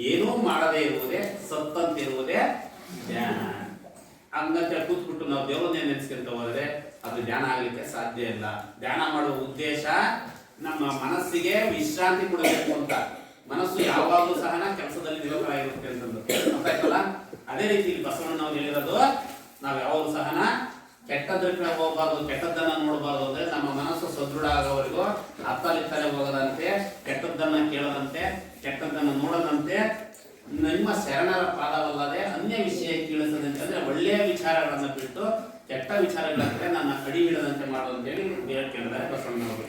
ಏನೂ ಮಾಡದೇ ಇರುವುದೇ ಸತ್ತಂತಿರುವುದೇ ಧ್ಯಾನ. ಹಂಗಂತ ಕೂತ್ಬಿಟ್ಟು ನಾವು ದೇವರನ್ನೇ ನೆನೆಸ್ಕೊಂತ ಹೋದ್ರೆ ಅದು ಧ್ಯಾನ ಆಗ್ಲಿಕ್ಕೆ ಸಾಧ್ಯ ಇಲ್ಲ. ಧ್ಯಾನ ಮಾಡುವ ಉದ್ದೇಶ ನಮ್ಮ ಮನಸ್ಸಿಗೆ ವಿಶ್ರಾಂತಿ ಕೊಡಬೇಕು ಅಂತ. ಮನಸ್ಸು ಯಾವಾಗಲೂ ಸಹ ಕೆಲಸದಲ್ಲಿ ನಿರತರಾಗಿರುತ್ತೆ ಅಂತಂದು ಗೊತ್ತಾಯ್ತಲ್ಲ. ಅದೇ ರೀತಿ ಬಸವಣ್ಣನವ್ರು ಹೇಳಿರೋದು, ನಾವು ಯಾವಾಗಲೂ ಸಹ ಕೆಟ್ಟದ್ರ ಕಡೆ ಹೋಗಬಾರ್ದು, ಕೆಟ್ಟದ್ದನ್ನ ನೋಡಬಾರ್ದು. ಅಂದ್ರೆ ನಮ್ಮ ಮನಸ್ಸು ಸದೃಢ ಆಗೋವರೆಗೂ ಅತ್ತಲಿತ್ತಲೆ ಹೋಗದಂತೆ, ಕೆಟ್ಟದ್ದನ್ನ ಕೇಳದಂತೆ, ಕೆಟ್ಟದ್ದನ್ನ ನೋಡದಂತೆ, ನಿಮ್ಮ ಶರಣರ ಪಾದವಲ್ಲದೆ ಅನ್ಯ ವಿಷಯ ಕೀಳಿಸದಂತೆ, ಅಂದ್ರೆ ಒಳ್ಳೆಯ ವಿಚಾರಗಳನ್ನ ಬಿಟ್ಟು ಕೆಟ್ಟ ವಿಚಾರಗಳ ಕಡೆ ನನ್ನ ಕಡಿಬಿಡದಂತೆ ಮಾಡುವಂತೇಳಿ ಕೇಳಿದ್ದಾರೆ ಬಸವಣ್ಣನವರು.